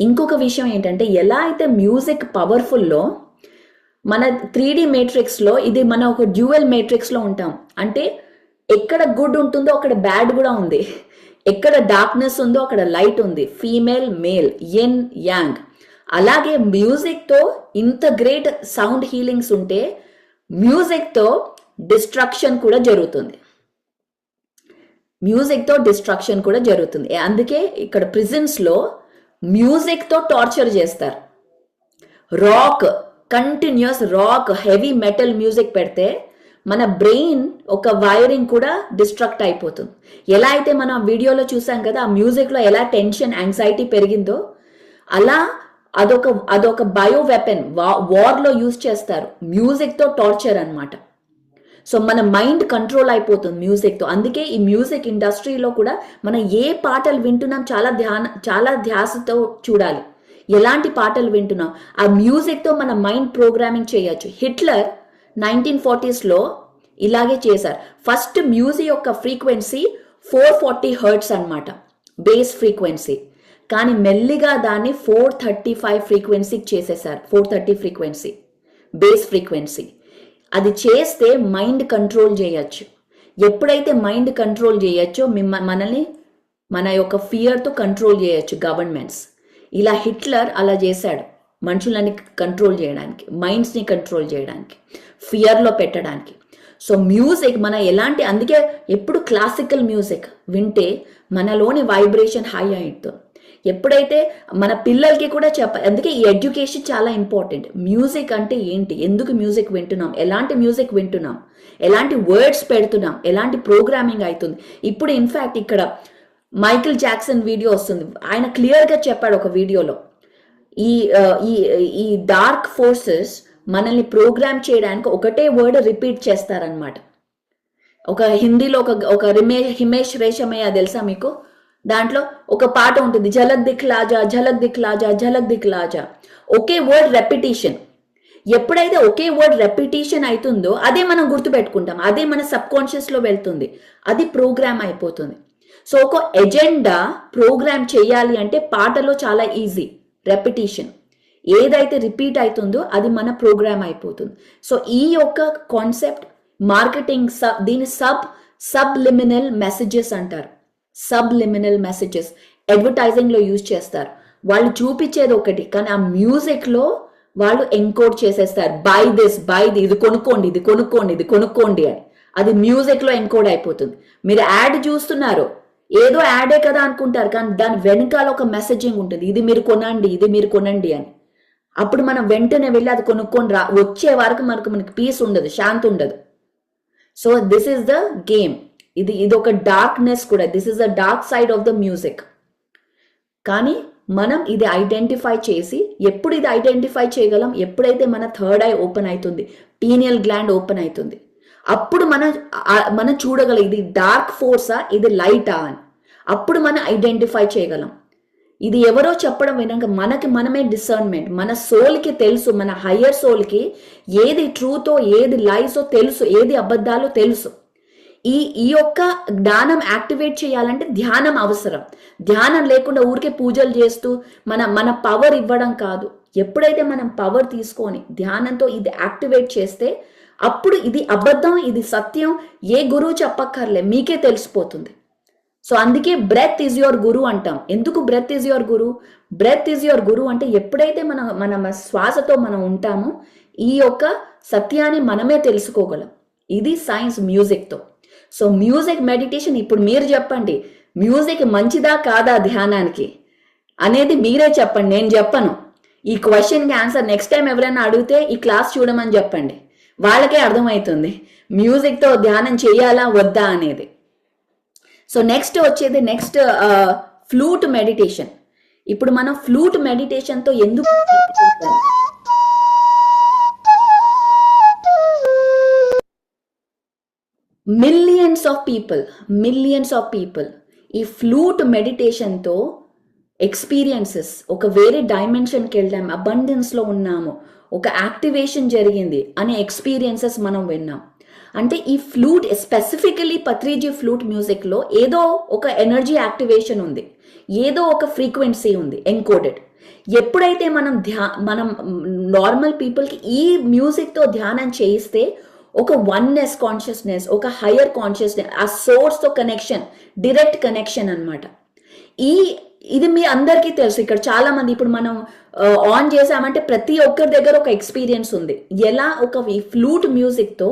ఇంకొక విషయం ఏంటంటే, ఎలా అయితే మ్యూజిక్ పవర్ఫుల్లో మన 3D మేట్రిక్స్లో ఇది మన ఒక డ్యూయల్ మేట్రిక్స్లో ఉంటాం. అంటే ఎక్కడ గుడ్ ఉంటుందో అక్కడ బ్యాడ్ కూడా ఉంది, ఎక్కడ డార్క్నెస్ ఉందో అక్కడ లైట్ ఉంది, ఫీమేల్ మేల్, యెన్ యాంగ్. అలాగే మ్యూజిక్తో ఇంత గ్రేట్ సౌండ్ హీలింగ్స్ ఉంటే మ్యూజిక్తో డిస్ట్రక్షన్ కూడా జరుగుతుంది. అందుకే ఇక్కడ ప్రిజన్స్లో మ్యూజిక్తో టార్చర్ చేస్తారు. Continuous rock, heavy metal music పెడితే మన బ్రెయిన్ ఒక వైరింగ్ కూడా డిస్ట్రక్ట్ అయిపోతుంది. ఎలా అయితే మనం వీడియోలో చూసాం కదా, ఆ మ్యూజిక్లో ఎలా టెన్షన్, యాంగ్జైటీ పెరిగిందో, అలా అదొక బయో వెపన్ వార్లో యూజ్ చేస్తారు. మ్యూజిక్తో టార్చర్ అన్నమాట. సో మన మైండ్ కంట్రోల్ అయిపోతుంది మ్యూజిక్తో. అందుకే ఈ మ్యూజిక్ ఇండస్ట్రీలో కూడా మనం ఏ పాటలు వింటున్నాం చాలా ధ్యాసతో చూడాలి. ఎలాంటి పాటలు వింటున్నాం, ఆ మ్యూజిక్తో మన మైండ్ ప్రోగ్రామింగ్ చేయొచ్చు. హిట్లర్ 1940s ఇలాగే చేశారు. ఫస్ట్ మ్యూజిక్ యొక్క ఫ్రీక్వెన్సీ 440 హెర్ట్జ్ అన్నమాట, బేస్ ఫ్రీక్వెన్సీ. కానీ మెల్లిగా దాన్ని 435 ఫ్రీక్వెన్సీకి చేసేసారు. 430 ఫ్రీక్వెన్సీ బేస్ ఫ్రీక్వెన్సీ. అది చేస్తే మైండ్ కంట్రోల్ చేయొచ్చు. ఎప్పుడైతే మైండ్ కంట్రోల్ చేయొచ్చో మనల్ని మన యొక్క ఫియర్తో కంట్రోల్ చేయొచ్చు గవర్నమెంట్స్. ఇలా హిట్లర్ అలా చేశాడు, మనుషులని కంట్రోల్ చేయడానికి, మైండ్స్ని కంట్రోల్ చేయడానికి, ఫియర్లో పెట్టడానికి. సో మ్యూజిక్ అందుకే ఎప్పుడు క్లాసికల్ మ్యూజిక్ వింటే మనలోని వైబ్రేషన్ హై అవుతుంది. ఎప్పుడైతే మన పిల్లలకి కూడా అందుకే ఈ ఎడ్యుకేషన్ చాలా ఇంపార్టెంట్. మ్యూజిక్ అంటే ఏంటి, ఎందుకు మ్యూజిక్ వింటున్నాం, ఎలాంటి మ్యూజిక్ వింటున్నాం, ఎలాంటి వర్డ్స్ పెడుతున్నాం, ఎలాంటి ప్రోగ్రామింగ్ అవుతుంది. ఇప్పుడు ఇన్ఫ్యాక్ట్ ఇక్కడ మైకిల్ జాక్సన్ వీడియో వస్తుంది. ఆయన క్లియర్గా చెప్పాడు ఒక వీడియోలో, ఈ డార్క్ ఫోర్సెస్ మనల్ని ప్రోగ్రామ్ చేయడానికి ఒకటే వర్డ్ రిపీట్ చేస్తారనమాట. ఒక హిందీలో ఒక హిమేష్ రేషమయ్య తెలుసా మీకు, దాంట్లో ఒక పాట ఉంటుంది, ఝలక్ దిఖ్లాజా ఝలక్ దిఖ్లాజా ఝలక్ దిఖ్లాజా. ఒకే వర్డ్ రెపిటేషన్. ఎప్పుడైతే ఒకే వర్డ్ రెపిటేషన్ అవుతుందో అదే మనం గుర్తుపెట్టుకుంటాం, అదే మన సబ్ కాన్షియస్లో వెళ్తుంది, అది ప్రోగ్రామ్ అయిపోతుంది. సో ఒక ఎజెండా ప్రోగ్రామ్ చేయాలి అంటే పాటలో చాలా ఈజీ, రెపిటేషన్. ఏదైతే రిపీట్ అవుతుందో అది మన ప్రోగ్రామ్ అయిపోతుంది. సో ఈ యొక్క కాన్సెప్ట్ మార్కెటింగ్ దీని సబ్లిమినల్ మెసేజెస్ అంటారు. సబ్లిమినల్ మెసేజెస్ అడ్వర్టైజింగ్లో యూజ్ చేస్తారు. వాళ్ళు చూపించేది ఒకటి, కానీ ఆ మ్యూజిక్లో వాళ్ళు ఎన్కోడ్ చేసేస్తారు. బై దిస్, ఇది కొనుక్కోండి, ఇది కొనుక్కోండి, ఇది కొనుక్కోండి అని. అది మ్యూజిక్లో ఎన్కోడ్ అయిపోతుంది. మీరు యాడ్ చూస్తున్నారు, ఏదో యాడే కదా అనుకుంటారు, కానీ దాని వెనకాల ఒక మెసేజింగ్ ఉంటుంది, ఇది మీరు కొనండి, ఇది మీరు కొనండి అని. అప్పుడు మనం వెంటనే వెళ్ళి అది కొనుక్కొని వచ్చే వరకు మనకి పీస్ ఉండదు, శాంతి ఉండదు. So this is the game. ఇది ఒక డార్క్నెస్ కూడా, this is the dark side of the music. కానీ మనం ఇది ఐడెంటిఫై చేసి, ఎప్పుడు ఇది ఐడెంటిఫై చేయగలం, ఎప్పుడైతే మన థర్డ్ ఐ ఓపెన్ అవుతుంది, పీనియల్ గ్లాండ్ ఓపెన్ అవుతుంది, అప్పుడు మనం చూడగలం ఇది డార్క్ ఫోర్సా, ఇది లైటా అని. అప్పుడు మనం ఐడెంటిఫై చేయగలం. ఇది ఎవరో చెప్పడం వినక మనమే డిసర్న్మెంట్, మన సోల్కి తెలుసు, మన హయ్యర్ సోల్కి ఏది ట్రూతో ఏది లైసో తెలుసు, ఏది అబద్ధాలో తెలుసు. ఈ యొక్క జ్ఞానం యాక్టివేట్ చేయాలంటే ధ్యానం అవసరం. ధ్యానం లేకుండా ఊరికే పూజలు చేస్తూ మన పవర్ ఇవ్వడం కాదు. ఎప్పుడైతే మనం పవర్ తీసుకొని ధ్యానంతో ఇది యాక్టివేట్ చేస్తే అప్పుడు ఇది అబద్ధం, ఇది సత్యం, ఏ గురువు చెప్పక్కర్లే, మీకే తెలిసిపోతుంది. సో అందుకే బ్రెత్ ఈజ్ యువర్ గురు అంటాం. ఎందుకు breath is your guru? Breath is your guru అంటే ఎప్పుడైతే మన శ్వాసతో మనం ఉంటామో ఈ యొక్క సత్యాన్ని మనమే తెలుసుకోగలం. ఇది సైన్స్ మ్యూజిక్తో. సో మ్యూజిక్ మెడిటేషన్, ఇప్పుడు మీరు చెప్పండి, మ్యూజిక్ మంచిదా కాదా ధ్యానానికి అనేది మీరే చెప్పండి, నేను చెప్పను. ఈ క్వశ్చన్కి ఆన్సర్ నెక్స్ట్ టైం ఎవరైనా అడిగితే ఈ క్లాస్ చూడమని చెప్పండి, వాళ్ళకే అర్థమవుతుంది మ్యూజిక్తో ధ్యానం చేయాలా వద్దా అనేది. So next flute meditation. ఇప్పుడు మనం ఫ్లూట్ మెడిటేషన్తో ఎందుకు మిలియన్స్ ఆఫ్ పీపుల్ ఈ ఫ్లూట్ మెడిటేషన్తో ఎక్స్పీరియన్సెస్, ఒక వేరే డైమెన్షన్కి వెళ్ళాం, అబండెన్స్లో ఉన్నాము, ఒక యాక్టివేషన్ జరిగింది అనే ఎక్స్పీరియన్సెస్ మనం విన్నాం. అంటే ఈ ఫ్లూట్, స్పెసిఫికలీ పత్రిజీ ఫ్లూట్ మ్యూజిక్లో ఏదో ఒక ఎనర్జీ యాక్టివేషన్ ఉంది, ఏదో ఒక ఫ్రీక్వెన్సీ ఉంది ఎన్కోడెడ్. ఎప్పుడైతే మనం నార్మల్ పీపుల్కి ఈ మ్యూజిక్తో ధ్యానం చేయిస్తే ఒక వన్నెస్ కాన్షియస్నెస్, ఒక హయ్యర్ కాన్షియస్నెస్, ఆ సోర్స్తో కనెక్షన్, డైరెక్ట్ కనెక్షన్ అనమాట. ఇది మీ అందరికీ తెలుసు. ఇక్కడ చాలా మంది ఇప్పుడు మనం ఆన్ చేసామంటే ప్రతి ఒక్కరి దగ్గర ఒక ఎక్స్పీరియన్స్ ఉంది. ఎలా ఒక ఈ ఫ్లూట్ మ్యూజిక్తో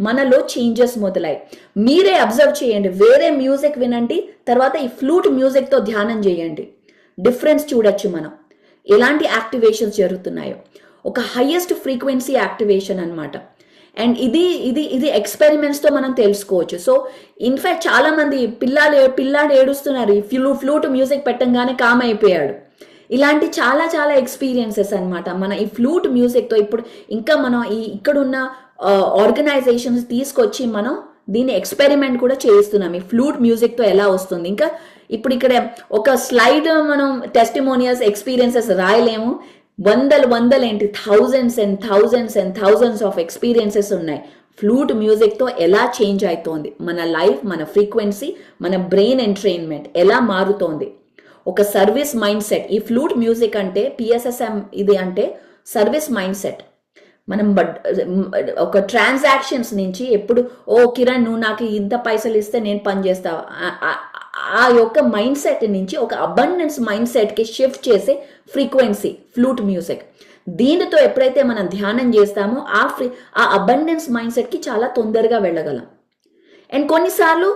మనలో చేంజెస్ మొదలయ్యాయి. మీరే అబ్జర్వ్ చేయండి, వేరే మ్యూజిక్ వినండి, తర్వాత ఈ ఫ్లూట్ మ్యూజిక్తో ధ్యానం చేయండి, డిఫరెన్స్ చూడొచ్చు మనం, ఎలాంటి యాక్టివేషన్స్ జరుగుతున్నాయో. ఒక హైయెస్ట్ ఫ్రీక్వెన్సీ యాక్టివేషన్ అనమాట. అండ్ ఇది ఎక్స్పెరిమెంట్స్తో మనం తెలుసుకోవచ్చు. సో ఇన్ఫ్యాక్ట్ చాలా మంది పిల్లాడు ఏడుస్తున్నారు, ఈ ఫ్లూట్ మ్యూజిక్ పెట్టంగానే కామ్ అయిపోయాడు. ఇలాంటి చాలా చాలా ఎక్స్పీరియన్సెస్ అనమాట మన ఈ ఫ్లూట్ మ్యూజిక్తో. ఇప్పుడు ఇంకా మనం ఇక్కడున్న ఆర్గనైజేషన్స్ తీసుకొచ్చి మనం దీన్ని ఎక్స్పెరిమెంట్ కూడా చేయిస్తున్నాం, ఈ ఫ్లూట్ మ్యూజిక్తో ఎలా వస్తుంది. ఇంకా ఇప్పుడు ఇక్కడ ఒక స్లైడ్ మనం టెస్టిమోనియల్స్ ఎక్స్పీరియన్సెస్ రాయలేము, వందలు ఏంటి, థౌజండ్స్ ఆఫ్ ఎక్స్పీరియన్సెస్ ఉన్నాయి. ఫ్లూట్ మ్యూజిక్తో ఎలా చేంజ్ అవుతోంది మన లైఫ్, మన ఫ్రీక్వెన్సీ, మన బ్రెయిన్ ఎంట్రైన్మెంట్ ఎలా మారుతోంది. ఒక సర్వీస్ మైండ్ సెట్, ఈ ఫ్లూట్ మ్యూజిక్ అంటే PSSM ఇది అంటే సర్వీస్ మైండ్ సెట్. మనం ఒక ట్రాన్సాక్షన్స్ నుంచి ఎప్పుడు కిరణ్ నువ్వు నాకు ఇంత పైసలు ఇస్తే నేను పని చేస్తావు, ఆ యొక్క మైండ్ సెట్ నుంచి ఒక అబండెన్స్ మైండ్ సెట్కి షిఫ్ట్ చేసే ఫ్రీక్వెన్సీ ఫ్లూట్ మ్యూజిక్. దీనితో ఎప్పుడైతే మనం ధ్యానం చేస్తామో ఆ అబండెన్స్ మైండ్ సెట్కి చాలా తొందరగా వెళ్ళగలం. అండ్ కొన్నిసార్లు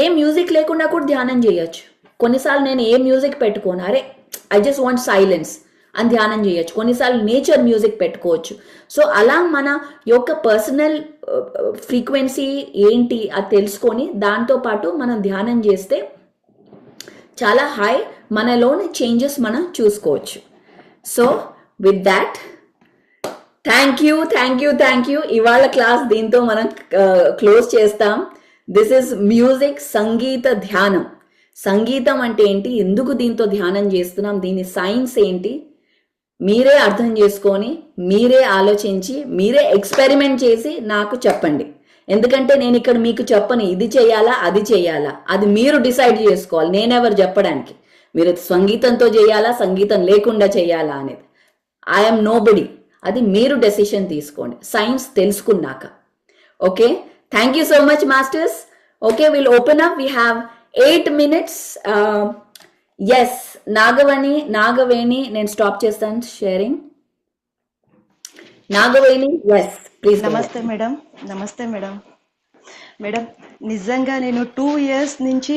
ఏ మ్యూజిక్ లేకుండా కూడా ధ్యానం చేయొచ్చు. కొన్నిసార్లు నేను ఏ మ్యూజిక్ పెట్టుకోను, అరే ఐ జస్ట్ వాంట్ సైలెన్స్ అని ధ్యానం చేయొచ్చు. కొన్నిసార్లు నేచర్ మ్యూజిక్ పెట్టుకోవచ్చు. సో అలా మన యొక్క పర్సనల్ ఫ్రీక్వెన్సీ ఏంటి అది తెలుసుకొని దాంతోపాటు మనం ధ్యానం చేస్తే చాలా హై మనలోని చేంజెస్ మనం చూసుకోవచ్చు. So with that thank you. ఇవాళ క్లాస్ దీంతో మనం క్లోజ్ చేస్తాం. దిస్ ఇస్ మ్యూజిక్, సంగీత ధ్యానం. సంగీతం అంటే ఏంటి, ఎందుకు దీంతో ధ్యానం చేస్తున్నాం, దీని సైన్స్ ఏంటి, మీరే అర్థం చేసుకొని, మీరే ఆలోచించి, మీరే ఎక్స్పెరిమెంట్ చేసి నాకు చెప్పండి. ఎందుకంటే నేను ఇక్కడ మీకు చెప్పని ఇది చేయాలా అది చేయాలా, అది మీరు డిసైడ్ చేసుకోవాలి. నేనెవరు చెప్పడానికి, మీరు సంగీతంతో చేయాలా సంగీతం లేకుండా చేయాలా అనేది. ఐఎమ్ నోబడి, అది మీరు డెసిషన్ తీసుకోండి సైన్స్ తెలుసుకున్నాక. Okay, thank you so much masters. Okay, will open up. We have 8 minutes. Yes, Nagaveni నేను స్టాప్ చేస్తాను షేరింగ్. Nagaveni, yes please. నమస్తే మేడం. మేడం, నిజంగా నేను 2 years నుంచి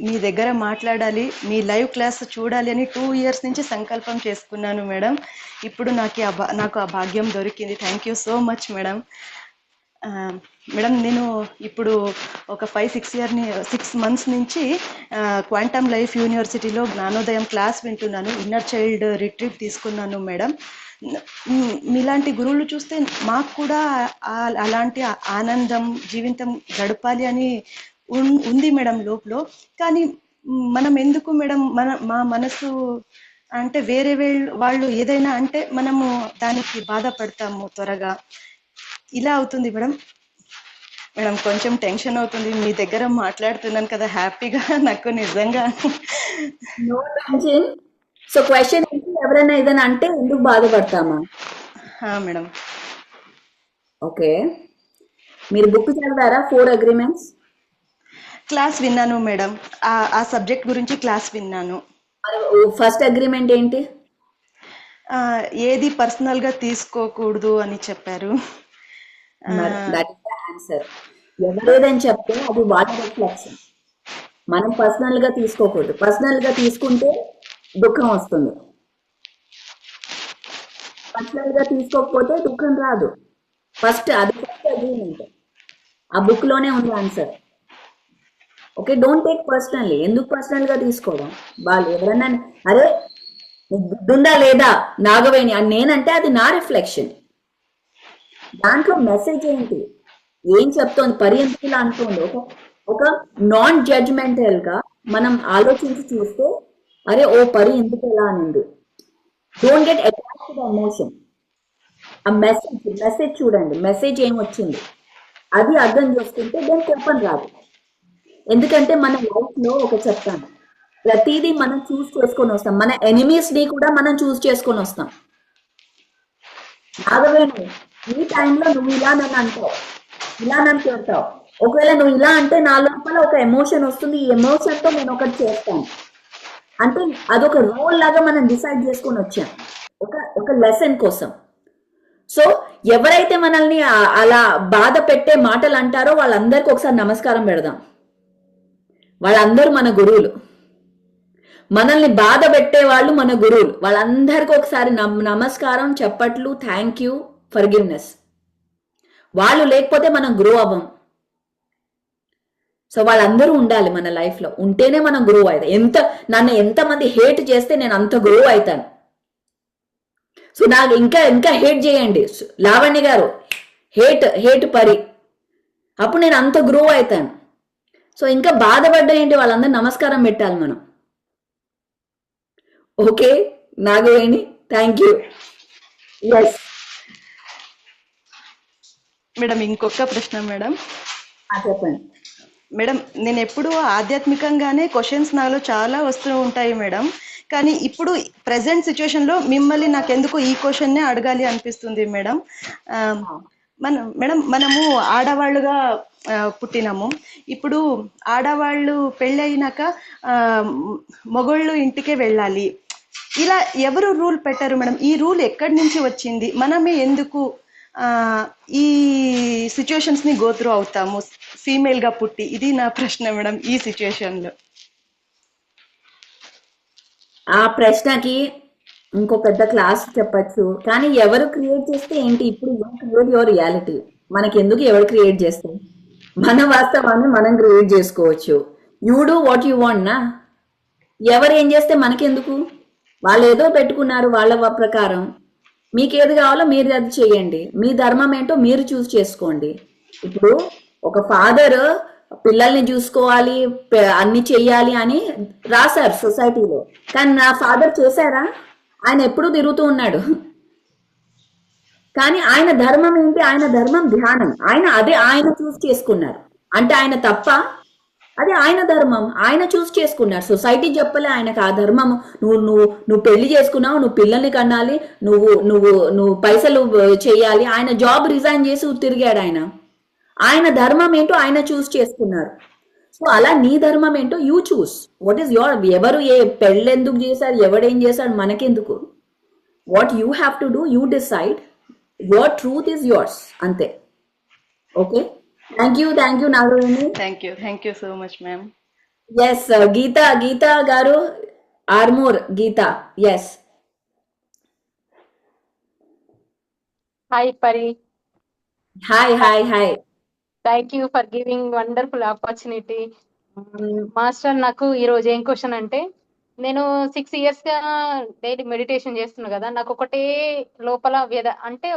మీ దగ్గర మాట్లాడాలి, మీ లైవ్ క్లాస్ చూడాలి అని 2 years నుంచి సంకల్పం చేసుకున్నాను మేడం. ఇప్పుడు నాకు ఆ భాగ్యం దొరికింది. Thank you so much madam. Madam, నేను ఇప్పుడు ఒక 6 months నుంచి క్వాంటమ్ లైఫ్ యూనివర్సిటీలో జ్ఞానోదయం క్లాస్ వింటున్నాను. ఇన్నర్ చైల్డ్ రిట్రీట్ తీసుకున్నాను మేడం. మీలాంటి గురువులు చూస్తే మాకు కూడా అలాంటి ఆనందం జీవితం గడపాలి అని ఉంది మేడం లోపల. కానీ మనం ఎందుకు మేడం మా మనసు అంటే వేరే వాళ్ళు ఏదైనా అంటే మనము దానికి బాధపడతాము త్వరగా. ఇలా అవుతుంది మేడం. కొంచెం టెన్షన్ అవుతుంది. మీ దగ్గర మాట్లాడుతున్నాను కదా, హ్యాపీగా నాకు నిజంగా. సో క్వశ్చన్ ఏంటి, ఎవరైనా ఏదైనా అంటే ఎందుకు బాధపడతామా? మేడం. ఓకే, మీరు బుక్ చదివారా 4 agreements? క్లాస్ విన్నాను మేడం, ఆ సబ్జెక్ట్ గురించి క్లాస్ విన్నాను. ఫస్ట్ అగ్రిమెంట్ ఏంటి? ఏది పర్సనల్ గా తీసుకోకూడదు అని చెప్పారు. ఎవరేదని చెప్తే అది వాటి రిఫ్లెక్షన్. మనం పర్సనల్ గా తీసుకోకూడదు. పర్సనల్ గా తీసుకుంటే దుఃఖం వస్తుంది, పర్సనల్ గా తీసుకోకపోతే దుఃఖం రాదు. ఫస్ట్ అగ్రిమెంట్, ఆ బుక్ లోనే ఉంది answer. Okay, don't take personally. ఎందుకు పర్సనల్ గా తీసుకోవడం? వాళ్ళు ఎవరన్నా అరే గుడ్డుందా లేదా నాగవేణి అని నేనంటే అది నా రిఫ్లెక్షన్. దాంట్లో మెసేజ్ ఏంటి, ఏం చెప్తోంది పరి ఎందుకు ఇలా అంటుంది, ఒక నాన్ జడ్జ్మెంటల్ గా మనం ఆలోచించి చూస్తే అరే ఓ పరి ఎందుకు ఎలా అనింది. Don't get attach to the emotion. ఆ మెసేజ్ చూడండి, మెసేజ్ ఏం వచ్చింది అది అర్థం చేసుకుంటే దాని కోపం రాదు. ఎందుకంటే మన లైఫ్ లో ఒక చెప్తాను, ప్రతిదీ మనం చూస్ చేసుకొని వస్తాం, మన ఎనిమీస్ ని కూడా మనం చూస్ చేసుకొని వస్తాం. నాగవేణి ఈ టైంలో నువ్వు ఇలా నన్ను అంటావు, ఇలా నన్ను తిడతావు, ఒకవేళ నువ్వు ఇలా అంటే నా లోపల ఒక ఎమోషన్ వస్తుంది, ఈ ఎమోషన్ తో నేను ఒకటి చేస్తాను అంటే అదొక రోల్ లాగా మనం డిసైడ్ చేసుకొని వచ్చాం ఒక లెసన్ కోసం. సో ఎవరైతే మనల్ని అలా బాధ పెట్టే మాటలు అంటారో వాళ్ళందరికీ ఒకసారి నమస్కారం పెడదాం. వాళ్ళందరూ మన గురువులు. మనల్ని బాధ పెట్టే వాళ్ళు మన గురువులు. వాళ్ళందరికీ ఒకసారి నమస్కారం, చప్పట్లు, థ్యాంక్ యూ, ఫర్గివ్నెస్. వాళ్ళు లేకపోతే మనం గ్రో అవ్వం. సో వాళ్ళందరూ ఉండాలి మన లైఫ్ లో, ఉంటేనే మనం గ్రో అవుతాం. నన్ను ఎంతమంది హేట్ చేస్తే నేను అంత గ్రో అవుతాను. సో నాకు ఇంకా హేట్ చేయండి లావణ్య గారు, హేట్ పరి, అప్పుడు నేను అంత గ్రో అవుతాను. సో ఇంకా బాధపడ్డా ఏంటి, వాళ్ళందరూ నమస్కారం పెట్టాలి మనం. Okay Nagaveni, thank you. Yes madam ఇంకొక ప్రశ్న మేడం. చెప్పండి మేడం నేను ఎప్పుడు ఆధ్యాత్మికంగానే క్వశ్చన్స్ నాలో చాలా వస్తూ ఉంటాయి మేడం. కానీ ఇప్పుడు ప్రెసెంట్ సిచ్యువేషన్ లో మిమ్మల్ని నాకెందుకు ఈ క్వశ్చన్నే అడగాలి అనిపిస్తుంది మేడం. మనము ఆడవాళ్ళుగా పుట్టినాము. ఇప్పుడు ఆడవాళ్ళు పెళ్ళి అయినాక మగోళ్ళు ఇంటికే వెళ్ళాలి, ఇలా ఎవరు రూల్ పెట్టారు మేడం? ఈ రూల్ ఎక్కడి నుంచి వచ్చింది? మనమే ఎందుకు ఈ సిచ్యుయేషన్స్ ని గోత్రూ అవుతాము ఫీమేల్ గా పుట్టి? ఇది నా ప్రశ్న మేడం. ఈ సిచ్యుయేషన్ లో ఆ ప్రశ్నకి ఇంకో పెద్ద క్లాస్ చెప్పచ్చు. కానీ ఎవరు క్రియేట్ చేస్తే ఏంటి, ఇప్పుడు క్రియేట్ యువర్ రియాలిటీ. మనకి ఎందుకు ఎవరు క్రియేట్ చేస్తే, మన వాస్తవాన్ని మనం క్రియేట్ చేసుకోవచ్చు. You do what you want నా. ఎవరు ఏం చేస్తే మనకెందుకు, వాళ్ళు ఏదో పెట్టుకున్నారు వాళ్ళ ప్రకారం. మీకు ఏది కావాలో మీరు అది చేయండి, మీ ధర్మం ఏంటో మీరు చూస్ చేసుకోండి. ఇప్పుడు ఒక ఫాదర్ పిల్లల్ని చూసుకోవాలి, అన్ని చెయ్యాలి అని రాశారు సొసైటీలో, కానీ నా ఫాదర్ చేశారా? ఆయన ఎప్పుడూ తిరుగుతూ ఉన్నాడు. కానీ ఆయన ధర్మం ఏంటి, ఆయన ధర్మం ధ్యానం. ఆయన చూస్ చేసుకున్నారు అంటే ఆయన తప్ప, అది ఆయన ధర్మం, ఆయన చూస్ చేసుకున్నారు. సొసైటీ చెప్పలే ఆయనకు ఆ ధర్మం. నువ్వు పెళ్లి చేసుకున్నావు, నువ్వు పిల్లల్ని కనాలి, నువ్వు పైసలు చేయాలి. ఆయన జాబ్ రిజైన్ చేసి తిరిగాడు. ఆయన ధర్మం ఏంటో ఆయన చూస్ చేసుకున్నారు. సో అలా నీ ధర్మం ఏంటో you choose. What is your, ఎవరు ఏ పెళ్ళి ఎందుకు చేశారు, ఎవడేం చేశాడు మనకెందుకు. What you have to do, you decide. Your truth is yours, అంతే. ఓకే, thank you Nagaveni. Thank you so much ma'am. Yes Geetha గారు, Armoor Geetha. Yes hi Pari. Hi. Thank you for giving wonderful opportunity. Master, నాకు ఈరోజు ఏం క్వశ్చన్ అంటే, నేను 6 years గా డైలీ మెడిటేషన్ చేస్తున్నా కదా, నాకు ఒకటే లోపల అంటే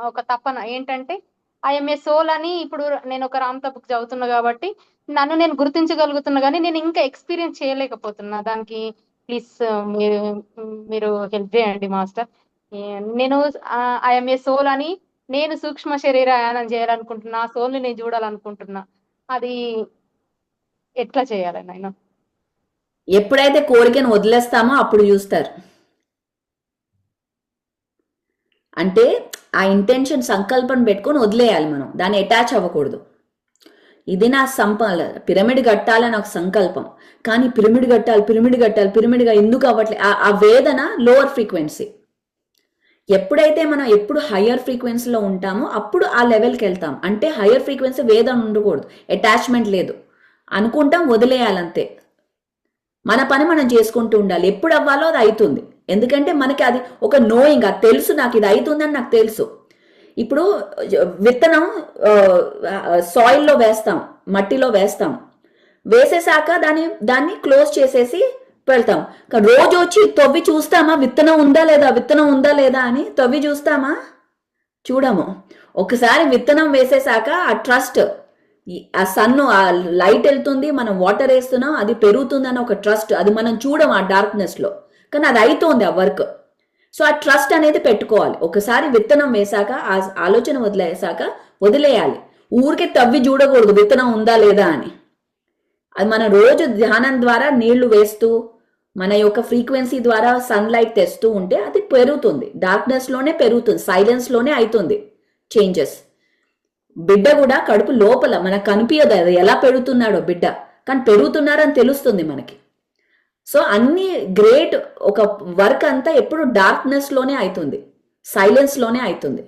ఒక తపన ఏంటంటే, ఐఎమ్ ఏ సోల్ అని. ఇప్పుడు నేను ఒక రామ్తా బుక్ చదువుతున్నా కాబట్టి నన్ను నేను గుర్తించగలుగుతున్నా, కానీ నేను ఇంకా ఎక్స్పీరియన్స్ చేయలేకపోతున్నా. దానికి ప్లీజ్ మీరు హెల్ప్ చేయండి మాస్టర్. నేను ఐఎమ్ ఏ సోల్ అని, నేను సూక్ష్మ శరీరయానం చేయాలనుకుంటున్నా, ఆ సోల్ని నేను చూడాలనుకుంటున్నా. అది ఎట్లా చేయాలని ఆయన? ఎప్పుడైతే కోరికను వదిలేస్తామో అప్పుడు చూస్తారు. అంటే ఆ ఇంటెన్షన్, సంకల్పం పెట్టుకొని వదిలేయాలి మనం, దాన్ని అటాచ్ అవ్వకూడదు. ఇది నా పిరమిడ్ కట్టాలని ఒక సంకల్పం, కానీ పిరమిడ్ కట్టాలి ఎందుకు అవ్వట్లే, ఆ వేదన లోవర్ ఫ్రీక్వెన్సీ. ఎప్పుడైతే మనం ఎప్పుడు హయ్యర్ ఫ్రీక్వెన్సీలో ఉంటామో అప్పుడు ఆ లెవెల్కి వెళ్తాం. అంటే హయ్యర్ ఫ్రీక్వెన్సీ వేదన ఉండకూడదు, అటాచ్మెంట్ లేదు, అనుకుంటాం, వదిలేయాలంతే. మన పని మనం చేసుకుంటూ ఉండాలి. ఎప్పుడు అవ్వాలో అది అవుతుంది. ఎందుకంటే మనకి అది ఒక నోయింగ్, అది తెలుసు, నాకు ఇది అవుతుందని నాకు తెలుసు. ఇప్పుడు విత్తనం సాయిల్లో వేస్తాం, మట్టిలో వేసేసాక దాన్ని క్లోజ్ చేసేసి వెళ్తాం. రోజు వచ్చి తవ్వి చూస్తామా విత్తనం ఉందా లేదా అని? తవ్వి చూస్తామా? చూడము. ఒకసారి విత్తనం వేసేసాక ఆ ట్రస్ట్, ఆ సన్, ఆ లైట్ వెళ్తుంది, మనం వాటర్ వేస్తున్నాం, అది పెరుగుతుందని ఒక ట్రస్ట్, అది మనం చూడం ఆ డార్క్నెస్ లో, కానీ అది అవుతోంది ఆ వర్క్. సో ఆ ట్రస్ట్ అనేది పెట్టుకోవాలి. ఒకసారి విత్తనం వేశాక, ఆ ఆలోచన వదిలేసాక వదిలేయాలి. ఊరికే తవ్వి చూడకూడదు విత్తనం ఉందా లేదా అని. అది మన రోజు ధ్యానం ద్వారా నీళ్లు వేస్తూ మన యొక్క ఫ్రీక్వెన్సీ ద్వారా సన్లైట్ తెస్తూ ఉంటే అది పెరుగుతుంది. డార్క్నెస్ లోనే పెరుగుతుంది, సైలెన్స్ లోనే అవుతుంది చేంజెస్. బిడ్డ కూడా కడుపు లోపల మనకు కనిపించదు అది ఎలా పెరుగుతున్నాడో బిడ్డ, కానీ పెరుగుతున్నారని తెలుస్తుంది మనకి. సో అన్ని గ్రేట్ ఒక వర్క్ అంతా ఎప్పుడు డార్క్నెస్ లోనే అవుతుంది, సైలెన్స్ లోనే అవుతుంది.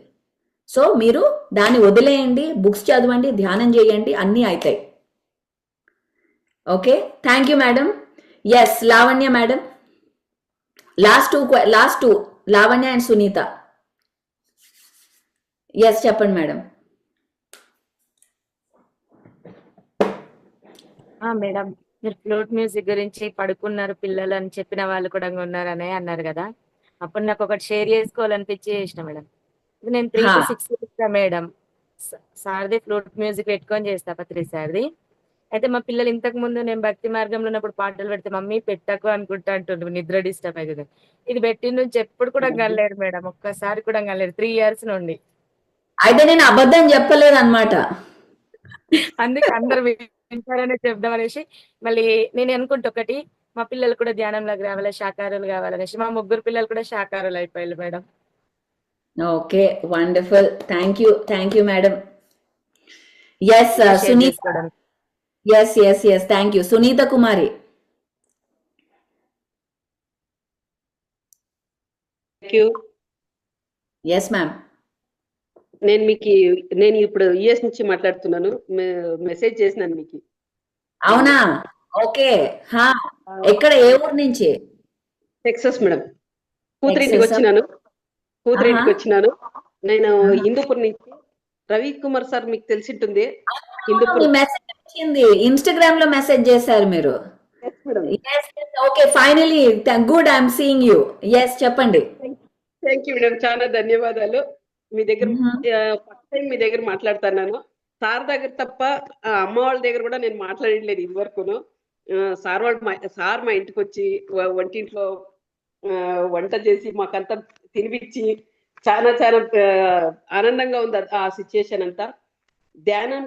సో మీరు దాన్ని వదిలేయండి, బుక్స్ చదవండి, ధ్యానం చేయండి, అన్నీ అవుతాయి. Okay, thank you madam. Yes Lavanya madam, last two Lavanya and Sunita. Yes చెప్పండి మేడం. మేడం, మీరు ఫ్లూట్ మ్యూజిక్ గురించి పడుకున్నారు పిల్లలు అని చెప్పిన వాళ్ళు కూడా ఉన్నారనే అన్నారు కదా, అప్పుడు నాకు ఒకటి షేర్ చేసుకోవాలనిపించి చేసిన మేడం. ఇది నేను 3 to 6 చేస్తా మేడం. సార్ది ఫ్లూట్ మ్యూజిక్ పెట్టుకొని చేస్తా, పత్రి సార్ది. అయితే మా పిల్లలు ఇంతకు ముందు నేను భక్తి మార్గంలో ఉన్నప్పుడు పాటలు పెడితే మమ్మీ పెట్టకు అనుకుంటా అంటుండ్రు, నిద్ర డిస్టర్బ్ అవుతుంది. ఇది పెట్టిన నుంచి ఎప్పుడు కూడా కనలేరు మేడం, ఒక్కసారి కూడా కనలేరు 3 years నుండి. అయితే నేను అబద్ధం చెప్పలేదు అనమాట. అందుకే అందరు వింటారనే చెప్దాం అనేసి మళ్ళీ నేను అనుకుంటా ఒకటి, మా పిల్లలు కూడా ధ్యానంలోకి రావాలి, శాకారులు కావాలనేసి. మా 3 పిల్లలు కూడా శాకారులు అయిపోయారు madam. Okay, wonderful, thank you madam. Yes share Sunitha, చేసుకోవడానికి. Yes thank you. Sunitha Kumari. Yes ma'am. నేను ఇప్పుడు యుఎస్ నుంచి మాట్లాడుతున్నాను. మెసేజ్ చేసినాను మీకు. అవునా, ఓకే. ఎక్కడ, ఏ ఊరు నుంచి? Texas madam. కూతురింటికి వచ్చినాను. నేను హిందూపూర్ నుంచి. రవి కుమార్ సార్ మీకు తెలిసి ఉంటుంది. మెసేజ్ వచ్చింది, ఇన్స్టాగ్రామ్ లో మెసేజ్ చేశారు మీరు. Okay, finally good, I'm seeing you. Yes చెప్పండి. థ్యాంక్ యూ మేడం, చాలా ధన్యవాదాలు. మీ దగ్గర ఫస్ట్ టైం మీ దగ్గర మాట్లాడుతున్నాను. సార్ దగ్గర తప్ప అమ్మ వాళ్ళ దగ్గర కూడా నేను మాట్లాడలేదు ఇదివరకును. సార్ మా ఇంటికి వచ్చి వంటింట్లో వంట చేసి మాకంతా తినిపించి చాలా చాలా ఆనందంగా ఉంది ఆ సిచ్యుయేషన్ అంతా. ధ్యానం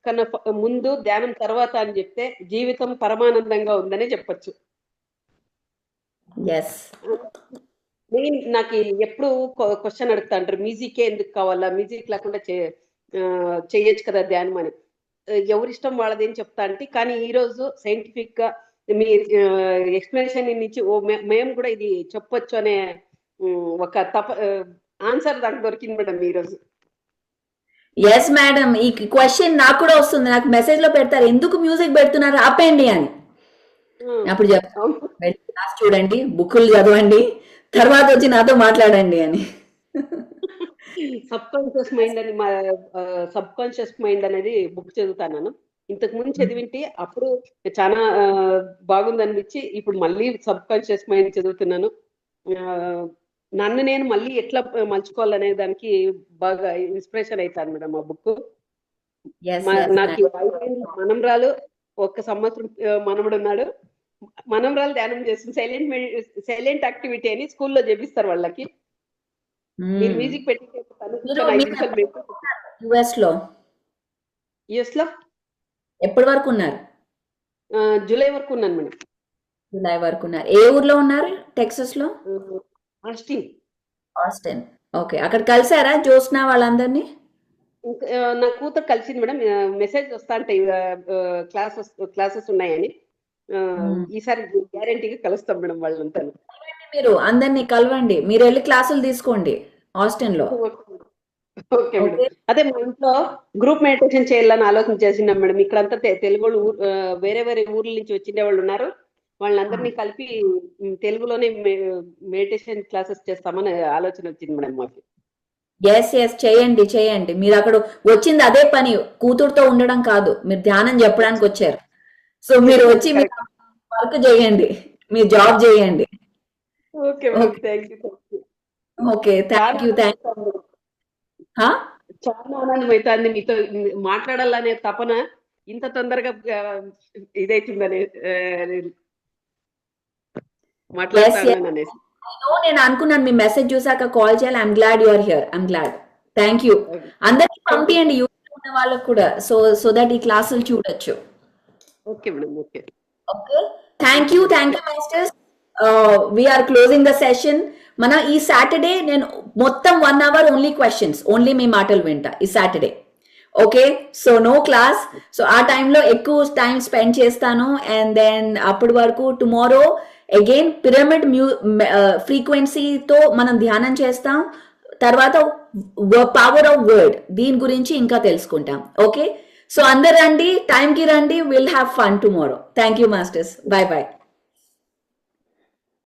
కన్నా ముందు, ధ్యానం తర్వాత అని చెప్తే జీవితం పరమానందంగా ఉందని చెప్పచ్చు. నాకు ఎప్పుడు క్వశ్చన్ అడుగుతా అంటారు, మ్యూజికే ఎందుకు కావాలా, మ్యూజిక్ లేకుండా చేయొచ్చు కదా ధ్యానం అని. ఎవరిష్టం వాళ్ళదేం చెప్తా అంటే, కానీ ఈ రోజు సైంటిఫిక్ గా మీ ఎక్స్ప్లెనేషన్ నుంచి మేము కూడా ఇది చెప్పొచ్చు అనే ఒక ఆన్సర్ దానికి దొరికింది మేడం ఈ రోజు. ఎస్ మేడం, ఈ క్వశ్చన్ నాకు కూడా వస్తుంది, నాకు మెసేజ్ లో పెడతారు, ఎందుకు మ్యూజిక్ పెడుతున్నారు ఆపేయండి అని. అప్పుడు చెప్తాను, చూడండి, బుక్కులు చదవండి, తర్వాత వచ్చి నాతో మాట్లాడండి అని. సబ్ కాన్షియస్ మైండ్ అనేది బుక్ చదువుతాను. ఇంతకు ముందు చదివింటి అప్పుడు చాలా బాగుంది అనిపించి ఇప్పుడు మళ్ళీ సబ్ కాన్షియస్ మైండ్ చదువుతున్నాను. నన్ను నేను మళ్ళీ ఎట్లా మలుచుకోవాలనే దానికి బాగా ఇన్స్పిరేషన్ అవుతాను మేడం ఆ బుక్. నాకు మనమరాలు 1 సంవత్సరం మనముడు ఉన్నాడు. మనమరాలు ధ్యానం చేస్తుంది, సైలెంట్ యాక్టివిటీ అని స్కూల్లో చేపిస్తారు వాళ్ళకి. మీరు మ్యూజిక్ పెట్టి యుఎస్ లో ఎప్పటి వరకు ఉన్నారు? జూలై వరకు ఉన్నాను మేడం. జూలై వరకు ఉన్నారు. ఏ ఊర్లో ఉన్నారు? టెక్సస్ లో? ఆస్టిన్. ఓకే, అక్కడ కలిసారా జ్యోత్స్న వాళ్ళందరినీ? నా కూతురు కలిసింది మేడం. మెసేజ్ వస్తా అంటే క్లాసెస్ ఉన్నాయని. ఈసారి గ్యారంటీగా కలుస్తాం మేడం వాళ్ళంతా. మీరు అందరినీ కలవండి, మీరు వెళ్ళి క్లాసులు తీసుకోండి ఆస్టిన్ లో. Okay madam. అదే మా ఇంట్లో గ్రూప్ మెడిటేషన్ చేయాలని ఆలోచన చేసినాం మేడం. ఇక్కడంతా తెలుగు వేరే వేరే ఊర్ల నుంచి వచ్చిండే వాళ్ళు ఉన్నారు. వాళ్ళందరినీ కలిపి తెలుగులోనే మెడిటేషన్ క్లాసెస్ చేస్తామని ఆలోచన వచ్చింది మేడం మాకు. ఎస్ చేయండి. మీరు అక్కడ వచ్చింది అదే పని, కూతురుతో ఉండడం కాదు, మీరు ధ్యానం చెప్పడానికి వచ్చారు. సో మీరు వచ్చి వర్క్ చేయండి, మీ జాబ్ చేయండి. Okay madam, thank you. Okay, thank you. చాలా ఆనందం అవుతుంది మీతో మాట్లాడాలనే తపన ఇంత తొందరగా ఇదైతుందనే మాట్లాడతాను అనేసి. నేను అనుకున్నాను మీ మెసేజ్ చూసాక కాల్ చేయాలి. I'm glad you are here. I'm glad. Thank you. అందరికి పంపియండి యూట్యూబ్ ఉన్న వాళ్ళకు కూడా, సో దట్ ఈ క్లాసులు చూడొచ్చు. Okay madam. Okay okay, thank you masters. We're closing the session. మన ఈ సాటర్డే నేను మొత్తం 1 hour ఓన్లీ క్వశ్చన్స్, ఓన్లీ మీ మాటలు వింటా ఈ Saturday. Okay, so no class. So ఆ టైంలో ఎక్కువ టైం స్పెండ్ చేస్తాను. అండ్ దెన్ అప్పటి వరకు టుమారో అగైన్ పిరమిడ్ ఫ్రీక్వెన్సీతో మనం ధ్యానం చేస్తాం. తర్వాత పవర్ ఆఫ్ వర్డ్, దీని గురించి ఇంకా తెలుసుకుంటాం. ఓకే, సో అందరు రండి, టైంకి రండి. Will have fun tomorrow. Thank you masters. By by.